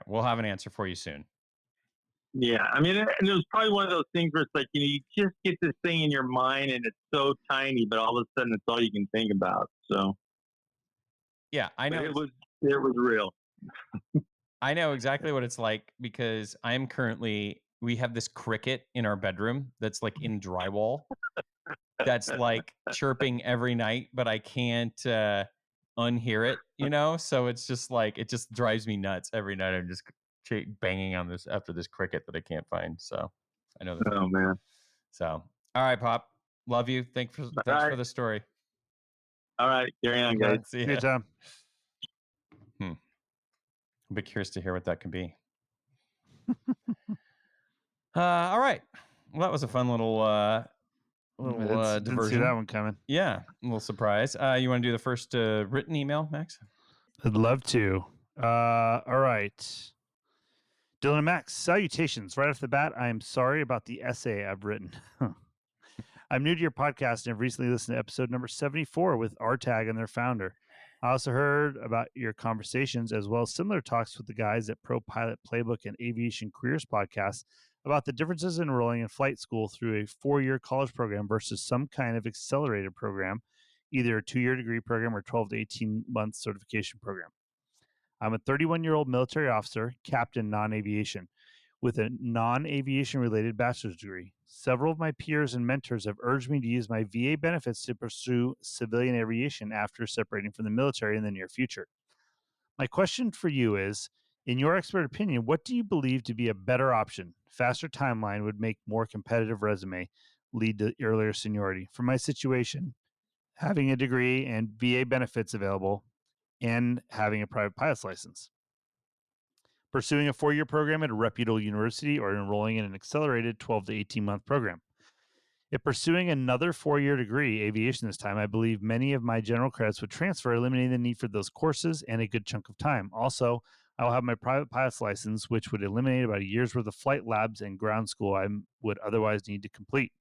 We'll have an answer for you soon. Yeah. I mean, and it was probably one of those things where it's like, you just get this thing in your mind and it's so tiny, but all of a sudden it's all you can think about. So Yeah, I know. it was real. I know exactly what it's like because we have this cricket in our bedroom that's like in drywall that's like chirping every night, but I can't unhear it, so it's just like, it just drives me nuts every night. I'm just banging on this after this cricket that I can't find. So I know that. Oh, man. So, all right, Pop. Love you. Thanks for the story. All right. Carry on, guys. See Good ya. job. I'm a bit curious to hear what that could be. All right. Well, that was a fun little Didn't diversion. see that one coming. Yeah, a little surprise. You want to do the first written email, Max? I'd love to. All right. Dylan and Max, salutations. Right off the bat, I am sorry about the essay I've written. I'm new to your podcast and have recently listened to episode number 74 with RTAG and their founder. I also heard about your conversations as well as similar talks with the guys at Pro Pilot Playbook and Aviation Careers podcast about the differences in enrolling in flight school through a 4-year college program versus some kind of accelerated program, either a 2-year degree program or 12 to 18 month certification program. I'm a 31-year-old military officer, captain, non-aviation, with a non-aviation related bachelor's degree. Several of my peers and mentors have urged me to use my VA benefits to pursue civilian aviation after separating from the military in the near future. My question for you is, in your expert opinion, what do you believe to be a better option? Faster timeline would make more competitive resume, lead to earlier seniority. For my situation, having a degree and VA benefits available and having a private pilot's license. Pursuing a 4-year program at a reputable university or enrolling in an accelerated 12 to 18-month program. If pursuing another 4-year degree, aviation this time, I believe many of my general credits would transfer, eliminating the need for those courses and a good chunk of time. Also, I will have my private pilot's license, which would eliminate about a year's worth of flight labs and ground school I would otherwise need to complete.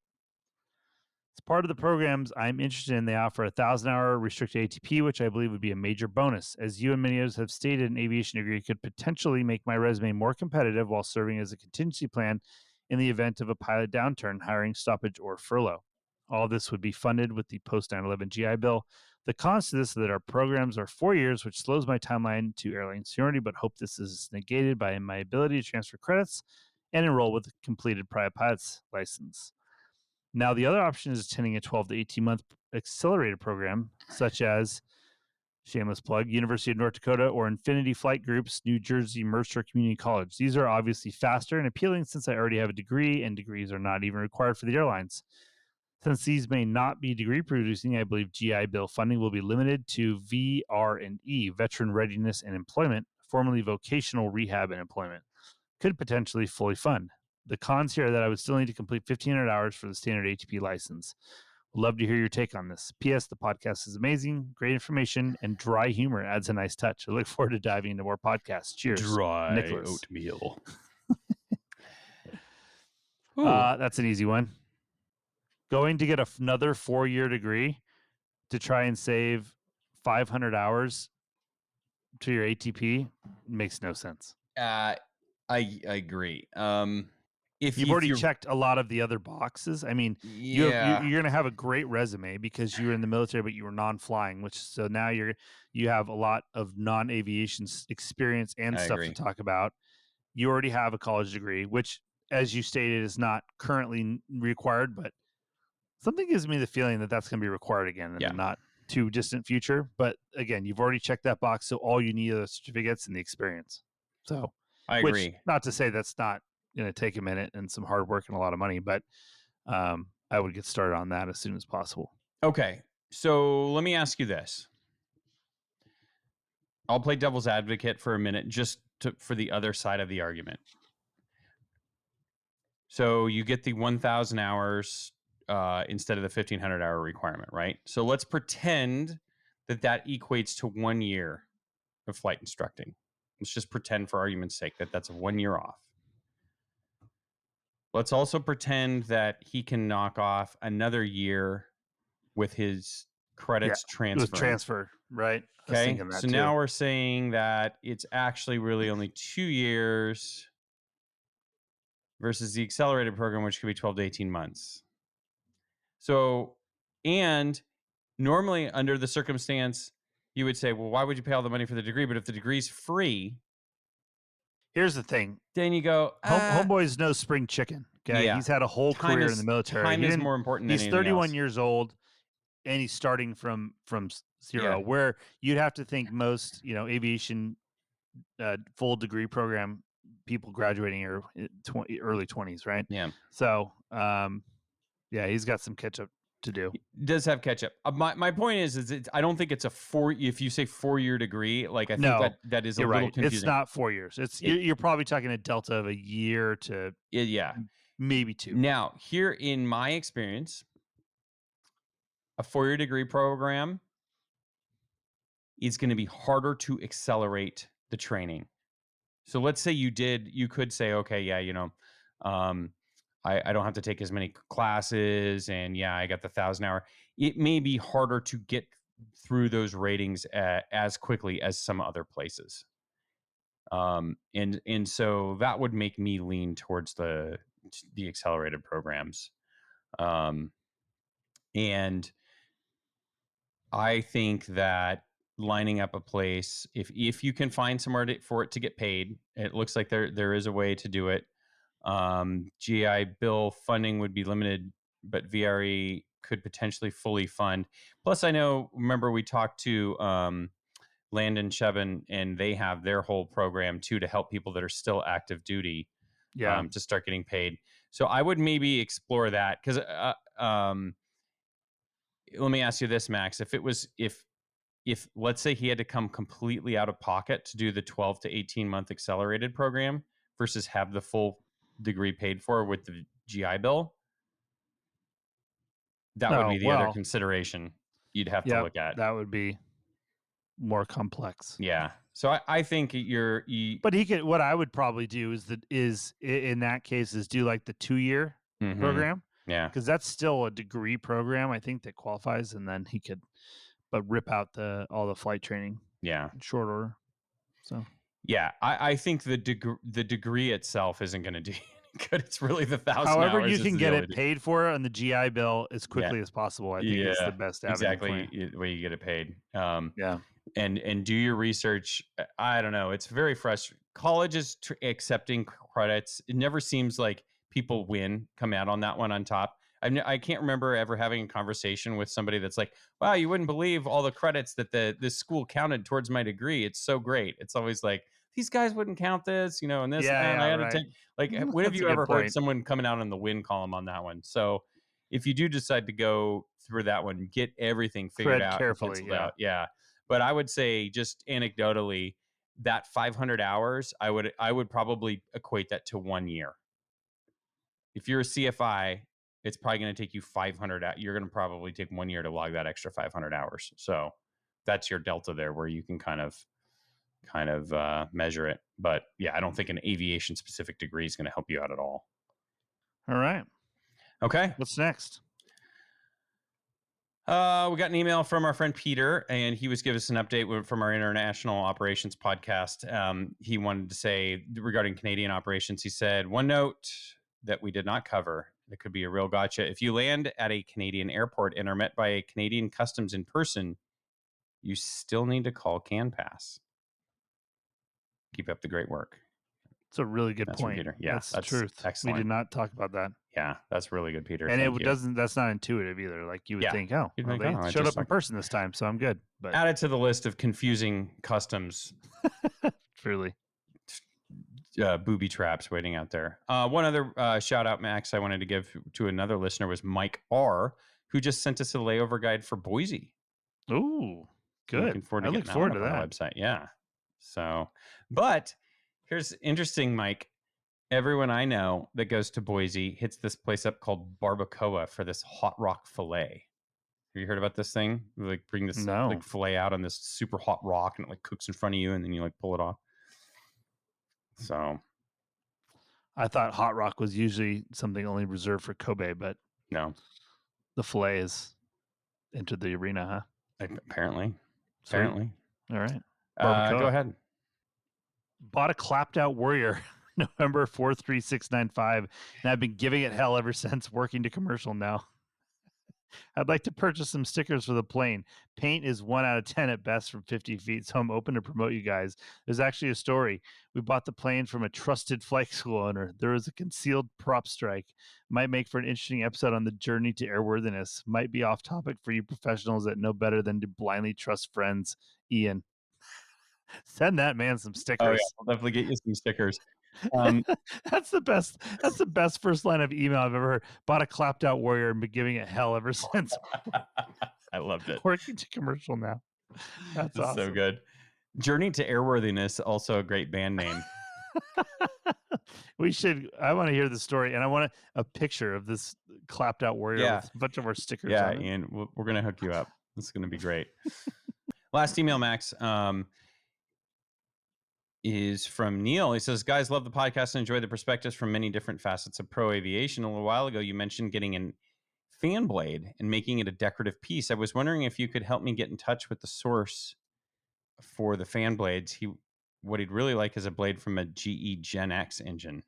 As part of the programs I'm interested in, they offer a 1,000-hour restricted ATP, which I believe would be a major bonus. As you and many others have stated, an aviation degree could potentially make my resume more competitive while serving as a contingency plan in the event of a pilot downturn, hiring stoppage, or furlough. All this would be funded with the post 9/11 GI Bill. The cons to this are that our programs are 4 years, which slows my timeline to airline seniority, but hope this is negated by my ability to transfer credits and enroll with a completed private pilot's license. Now, the other option is attending a 12 to 18-month accelerated program, such as, shameless plug, University of North Dakota or Infinity Flight Group's New Jersey Mercer Community College. These are obviously faster and appealing since I already have a degree, and degrees are not even required for the airlines. Since these may not be degree producing, I believe GI Bill funding will be limited to VR&E, Veteran Readiness and Employment, formerly Vocational Rehab and Employment, could potentially fully fund. The cons here are that I would still need to complete 1,500 hours for the standard ATP license. Would love to hear your take on this. P.S. The podcast is amazing, great information, and dry humor adds a nice touch. I look forward to diving into more podcasts. Cheers. Dry Nicholas. oatmeal. That's an easy one. Going to get another 4-year degree to try and save 500 hours to your ATP makes no sense. I agree. If You've already checked a lot of the other boxes. I mean, you're going to have a great resume because you were in the military, but you were non-flying, so now you have a lot of non-aviation experience and stuff to talk about. You already have a college degree, which, as you stated, is not currently required, but something gives me the feeling that that's going to be required again in the not too distant future. But again, you've already checked that box, so all you need are the certificates and the experience. So I agree. Not to say that's not going to take a minute and some hard work and a lot of money, but I would get started on that as soon as possible. Okay, so let me ask you this. I'll play devil's advocate for a minute for the other side of the argument. So you get the 1,000 hours instead of the 1,500 hour requirement, right? So let's pretend that equates to 1 year of flight instructing. Let's just pretend for argument's sake that that's 1 year off. Let's also pretend that he can knock off another year with his credits transfer, right? Okay, so now we're saying that it's actually really only 2 years versus the accelerated program, which could be 12 to 18 months. So, and normally under the circumstance, you would say, well, why would you pay all the money for the degree? But if the degree's free, here's the thing. Then you go, homeboy's no spring chicken. Okay, he's had a whole career in the military. Time is more important. He's 31 years old, and he's starting from zero. Where you'd have to think most, aviation full degree program people graduating are early 20s, right? Yeah. So, he's got some catch up to do. He does have catch up. My point is I don't think it's if you say 4-year degree, like I think that is a little confusing. It's not 4 years. You're probably talking a delta of a year to maybe 2. Now, here in my experience, a 4-year degree program is going to be harder to accelerate the training. So let's say you could say, okay, I don't have to take as many classes, and I got the 1,000 hour. It may be harder to get through those ratings as quickly as some other places. And so that would make me lean towards the accelerated programs. And I think that lining up a place. If you can find somewhere for it to get paid, it looks like there is a way to do it. GI Bill funding would be limited, but VRE could potentially fully fund. Plus, remember we talked to Landon Shevin, and they have their whole program too to help people that are still active duty to start getting paid. So I would maybe explore that, because let me ask you this, Max. If let's say he had to come completely out of pocket to do the 12 to 18 month accelerated program versus have the full degree paid for with the GI Bill, that would be the other consideration you'd have to look at. That would be more complex. Yeah. So I think but he could. What I would probably do is in that case is do like the 2-year program. Yeah. Because that's still a degree program, I think, that qualifies, and then he could, but rip out all the flight training. Yeah. In short order. So. Yeah, I think the degree itself isn't going to do any good. It's really the 1,000 However hours you can get it paid for on the GI Bill as quickly as possible. I think it's the best avenue. Exactly the way you get it paid. Yeah. And do your research. I don't know. It's very frustrating. College is accepting credits. It never seems like people come out on that one on top. I can't remember ever having a conversation with somebody that's like, wow, you wouldn't believe all the credits that this school counted towards my degree. It's so great. It's always like, these guys wouldn't count this, and this. And I had to take, like, when have you ever heard someone coming out on the win column on that one? So if you do decide to go through that one, get everything figured out carefully. Yeah. But I would say, just anecdotally, that 500 hours, I would probably equate that to 1 year. If you're a CFI, it's probably going to take you 500. You're going to probably take 1 year to log that extra 500 hours. So that's your delta there, where you can kind of measure it. But yeah, I don't think an aviation specific degree is going to help you out at all. All right. Okay. What's next? We got an email from our friend Peter, and he was giving us an update from our international operations podcast. He wanted to say regarding Canadian operations, he said, one note that we did not cover that could be a real gotcha. If you land at a Canadian airport and are met by a Canadian customs in person, you still need to call CanPass. Keep up the great work. It's a really good point. Peter. Yeah, that's the truth. Excellent. We did not talk about that. Yeah, that's really good, Peter. And that's not intuitive either. Like, you would think, they showed up in person this time, so I'm good. But add it to the list of confusing customs. Truly. Booby traps waiting out there. One other shout out, Max, I wanted to give to another listener was Mike R., who just sent us a layover guide for Boise. Ooh, good. I look forward to that website. Yeah. So, but here's interesting, Mike. Everyone I know that goes to Boise hits this place up called Barbacoa for this hot rock fillet. Have you heard about this thing? Like, bring this like fillet out on this super hot rock, and it like cooks in front of you, and then you like pull it off. So, I thought hot rock was usually something only reserved for Kobe, but no, the fillet is entered the arena, huh? Apparently. Sweet. Apparently. All right. Go ahead. Bought a clapped out Warrior, November 43695, and I've been giving it hell ever since, working to commercial now. I'd like to purchase some stickers for the plane. Paint is 1 out of 10 at best from 50 feet, so I'm open to promote you guys. There's actually a story. We bought the plane from a trusted flight school owner. There was a concealed prop strike. Might make for an interesting episode on the journey to airworthiness. Might be off topic for you professionals that know better than to blindly trust friends. Ian. Send that man some stickers. Oh, yeah. I'll definitely get you some stickers. That's the best first line of email I've ever heard. Bought a clapped out Warrior and been giving it hell ever since. I loved it. Working to commercial now. That's awesome. So good. Journey to Airworthiness, also a great band name. I want to hear the story, and I want a picture of this clapped out Warrior with a bunch of our stickers on it. Ian, we're going to hook you up. This is going to be great. Last email, Max. Is from Neil. He says, guys, love the podcast and enjoy the perspectives from many different facets of pro aviation. A little while ago, you mentioned getting a fan blade and making it a decorative piece. I was wondering if you could help me get in touch with the source for the fan blades. What he'd really like is a blade from a GE Gen X engine.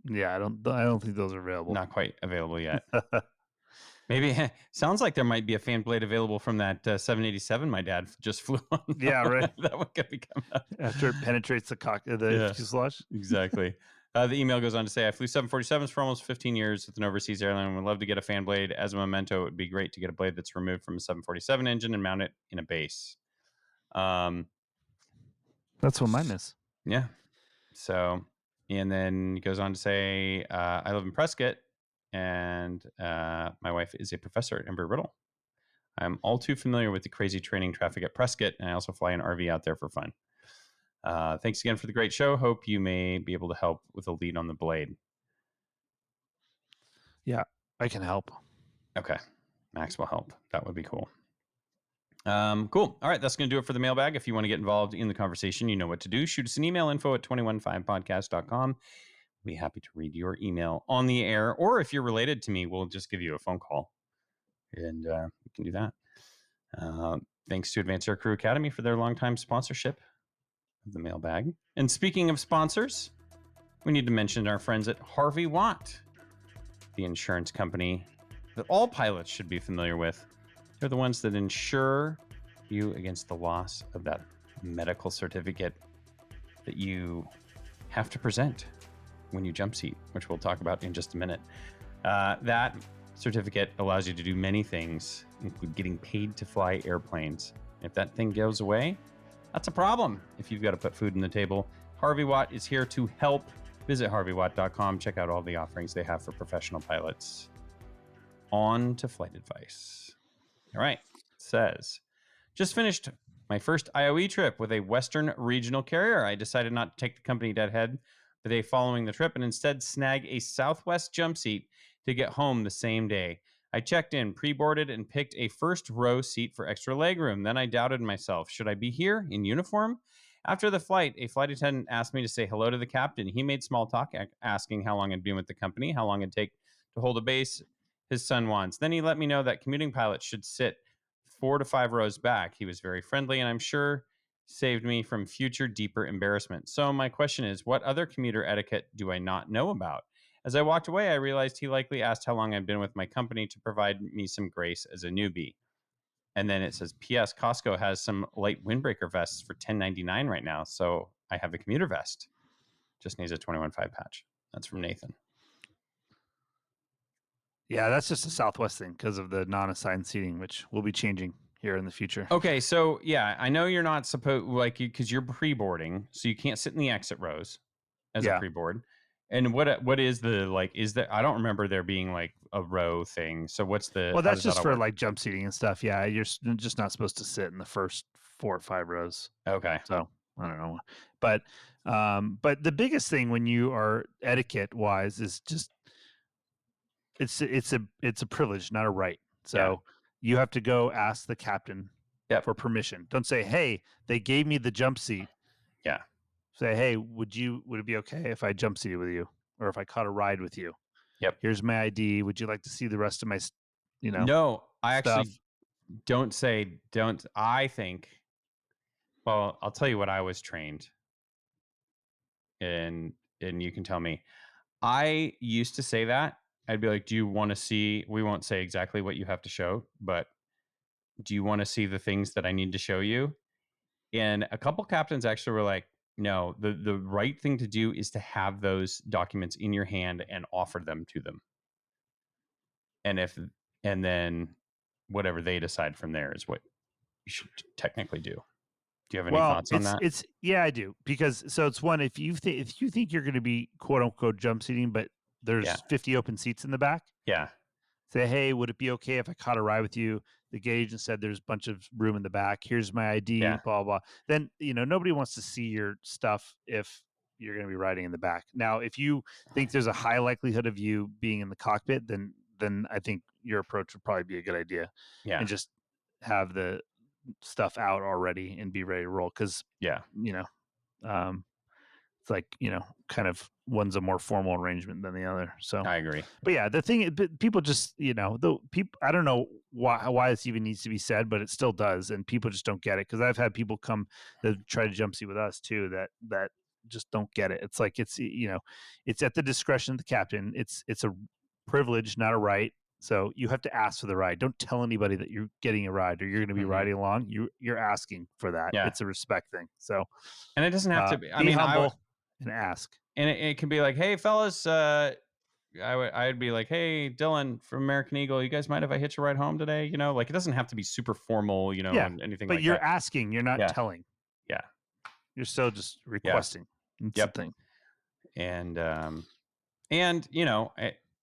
Yeah, I don't think those are available. Not quite available yet. Maybe sounds like there might be a fan blade available from that 787 my dad just flew on. Yeah, right. That one could be coming up. After it penetrates the Yeah. fuselage. Exactly. The email goes on to say, I flew 747s for almost 15 years with an overseas airline and would love to get a fan blade as a memento. It would be great to get a blade that's removed from a 747 engine and mount it in a base. That's what mine is. Yeah. So, and then he goes on to say, I live in Prescott and my wife is a professor at Embry-Riddle. I'm all too familiar with the crazy training traffic at Prescott, and I also fly an RV out there for fun. Thanks again for the great show. Hope you may be able to help with a lead on the blade. Yeah, I can help. Okay. Max will help. That would be cool. Cool. All right. That's going to do it for the mailbag. If you want to get involved in the conversation, you know what to do. Shoot us an email, info@215podcast.com. We'll be happy to read your email on the air. Or if you're related to me, we'll just give you a phone call. And we can do that. Thanks to Advanced Aircrew Academy for their longtime sponsorship of the mailbag. And speaking of sponsors, we need to mention our friends at Harvey Watt, the insurance company that all pilots should be familiar with. They're the ones that insure you against the loss of that medical certificate that you have to present when you jump seat, which we'll talk about in just a minute. That certificate allows you to do many things, including getting paid to fly airplanes. If that thing goes away, that's a problem. If you've got to put food on the table, Harvey Watt is here to help. Visit harveywatt.com. Check out all the offerings they have for professional pilots. On to flight advice. All right. It says, just finished my first IOE trip with a Western regional carrier. I decided not to take the company deadhead the day following the trip and instead snag a Southwest jump seat to get home the same day. I checked in, pre-boarded, and picked a first row seat for extra legroom. Then I doubted myself. Should I be here in uniform? After the flight, a flight attendant asked me to say hello to the captain. He made small talk, asking how long I'd been with the company, how long it'd take to hold a base his son wants. Then he let me know that commuting pilots should sit 4 to 5 rows back. He was very friendly, and I'm sure saved me from future deeper embarrassment. So my question is, what other commuter etiquette do I not know about? As I walked away, I realized he likely asked how long I'd been with my company to provide me some grace as a newbie. And then it says, P.S. Costco has some light windbreaker vests for $10.99 right now, so I have a commuter vest. Just needs a 21.5 patch. That's from Nathan. Yeah, that's just a Southwest thing because of the non-assigned seating, which will be changing here in the future. Okay, so yeah, I know you're not supposed because you're pre-boarding, so you can't sit in the exit rows as a pre-board. And what is the is there? I don't remember there being like a row thing. So what's the? Well, that's just for like jump seating and stuff. Yeah, you're just not supposed to sit in the first 4 or 5 rows. Okay. So I don't know, but the biggest thing when you are etiquette wise is just it's a privilege, not a right. So you have to go ask the captain for permission. Don't say, hey, they gave me the jump seat. Yeah. Say, hey, would it be okay if I jump seated with you, or if I caught a ride with you? Yep. Here's my ID. Would you like to see the rest of my, No, I stuff? actually don't. I think. Well, I'll tell you what I was trained, and you can tell me. I used to say that. I'd be like, do you want to see? We won't say exactly what you have to show, but do you want to see the things that I need to show you? And a couple captains actually were like, no, the right thing to do is to have those documents in your hand and offer them to them. And then whatever they decide from there is what you should technically do. Do you have any thoughts on that? Yeah, I do. Because it's one, if you think you're going to be quote unquote jump seating, but there's 50 open seats in the back. Yeah. Say, hey, would it be okay if I caught a ride with you? The gauge and said there's a bunch of room in the back. Here's my ID, blah, blah. Then, nobody wants to see your stuff if you're going to be riding in the back. Now, if you think there's a high likelihood of you being in the cockpit, then I think your approach would probably be a good idea. Yeah. And just have the stuff out already and be ready to roll. Because, it's like, kind of one's a more formal arrangement than the other. So I agree. But yeah, the thing, people just, the people, I don't know why this even needs to be said, but it still does. And people just don't get it. Cause I've had people come that try to jump seat with us too, that just don't get it. It's like, it's at the discretion of the captain. It's a privilege, not a right. So you have to ask for the ride. Don't tell anybody that you're getting a ride or you're going to be riding along. You're asking for that. Yeah. It's a respect thing. So, And it doesn't have to be. I be mean, humble and ask. And it can be like, hey, fellas, I'd be like, hey, Dylan from American Eagle, you guys mind if I hitch a ride home today? You know, like it doesn't have to be super formal, and anything but like you're that. asking, you're not telling. Yeah. You're still just requesting. It's the thing. And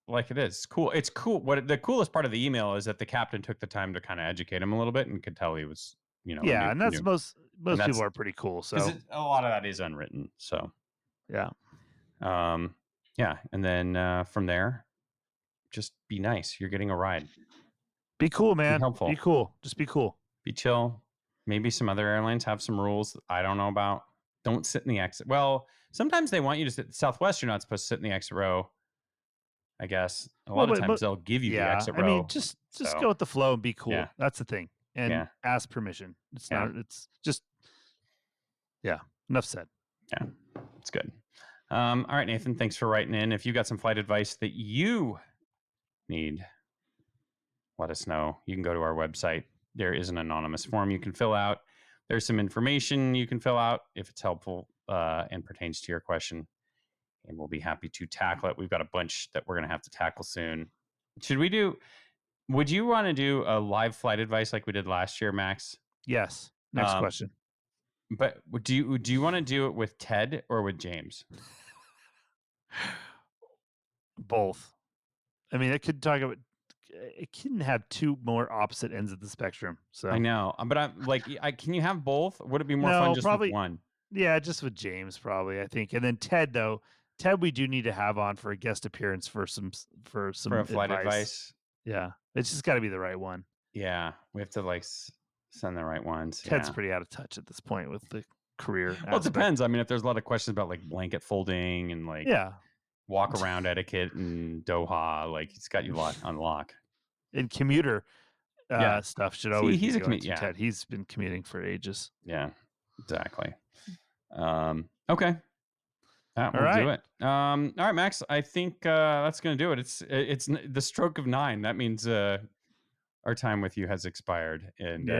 like it is cool. It's cool. The coolest part of the email is that the captain took the time to kind of educate him a little bit and could tell he was, and that's most people are pretty cool. So a lot of that is unwritten. So yeah. And then from there, just be nice. You're getting a ride. Be cool, man. Be helpful. Be cool. Just be cool. Be chill. Maybe some other airlines have some rules that I don't know about. Don't sit in the exit. Well, sometimes they want you to sit. Southwest, you're not supposed to sit in the exit row. I guess a lot of times they'll give you the exit row. I mean, just go with the flow and be cool. Yeah. That's the thing. And ask permission. It's not. It's just. Yeah. Enough said. Yeah, it's good. All right, Nathan. Thanks for writing in. If you got some flight advice that you need, let us know. You can go to our website. There is an anonymous form you can fill out. There's some information you can fill out if it's helpful and pertains to your question. And we'll be happy to tackle it. We've got a bunch that we're going to have to tackle soon. Would you want to do a live flight advice like we did last year, Max? Yes. Next question. But do you want to do it with Ted or with James? Both. I mean, it can have two more opposite ends of the spectrum. So I know, but I'm like, can you have both? Would it be more fun just with one? Yeah, just with James, probably. I think, and then Ted though. Ted, we do need to have on for a guest appearance for a flight advice. Yeah, it's just got to be the right one. Yeah, we have to send the right ones. Ted's pretty out of touch at this point with the career. Well, it depends. I mean, if there's a lot of questions about blanket folding and walk around etiquette and Doha, he's got you on lock. And commuter stuff should always he's be going to Ted. He's been commuting for ages. Yeah, exactly. Okay. That will do it. All right, Max. I think that's going to do it. It's the stroke of 9. That means our time with you has expired. And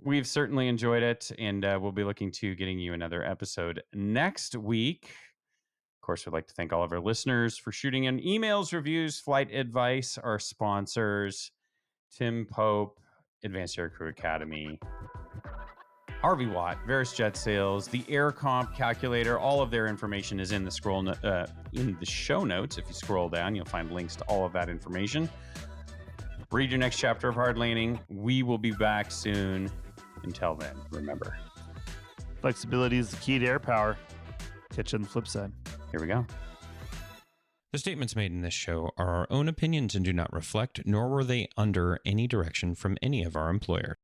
we've certainly enjoyed it, and we'll be looking to getting you another episode next week. Of course, we'd like to thank all of our listeners for shooting in emails, reviews, flight advice, our sponsors, Tim Pope, Advanced Aircrew Academy, Harvey Watt, Veris Jet Sales, the Air Comp calculator. All of their information is in the in the show notes. If you scroll down, you'll find links to all of that information. Read your next chapter of Hard Landing. We will be back soon. Until then, remember, flexibility is the key to air power. Catch you on the flip side. Here we go. The statements made in this show are our own opinions and do not reflect, nor were they under any direction from any of our employers.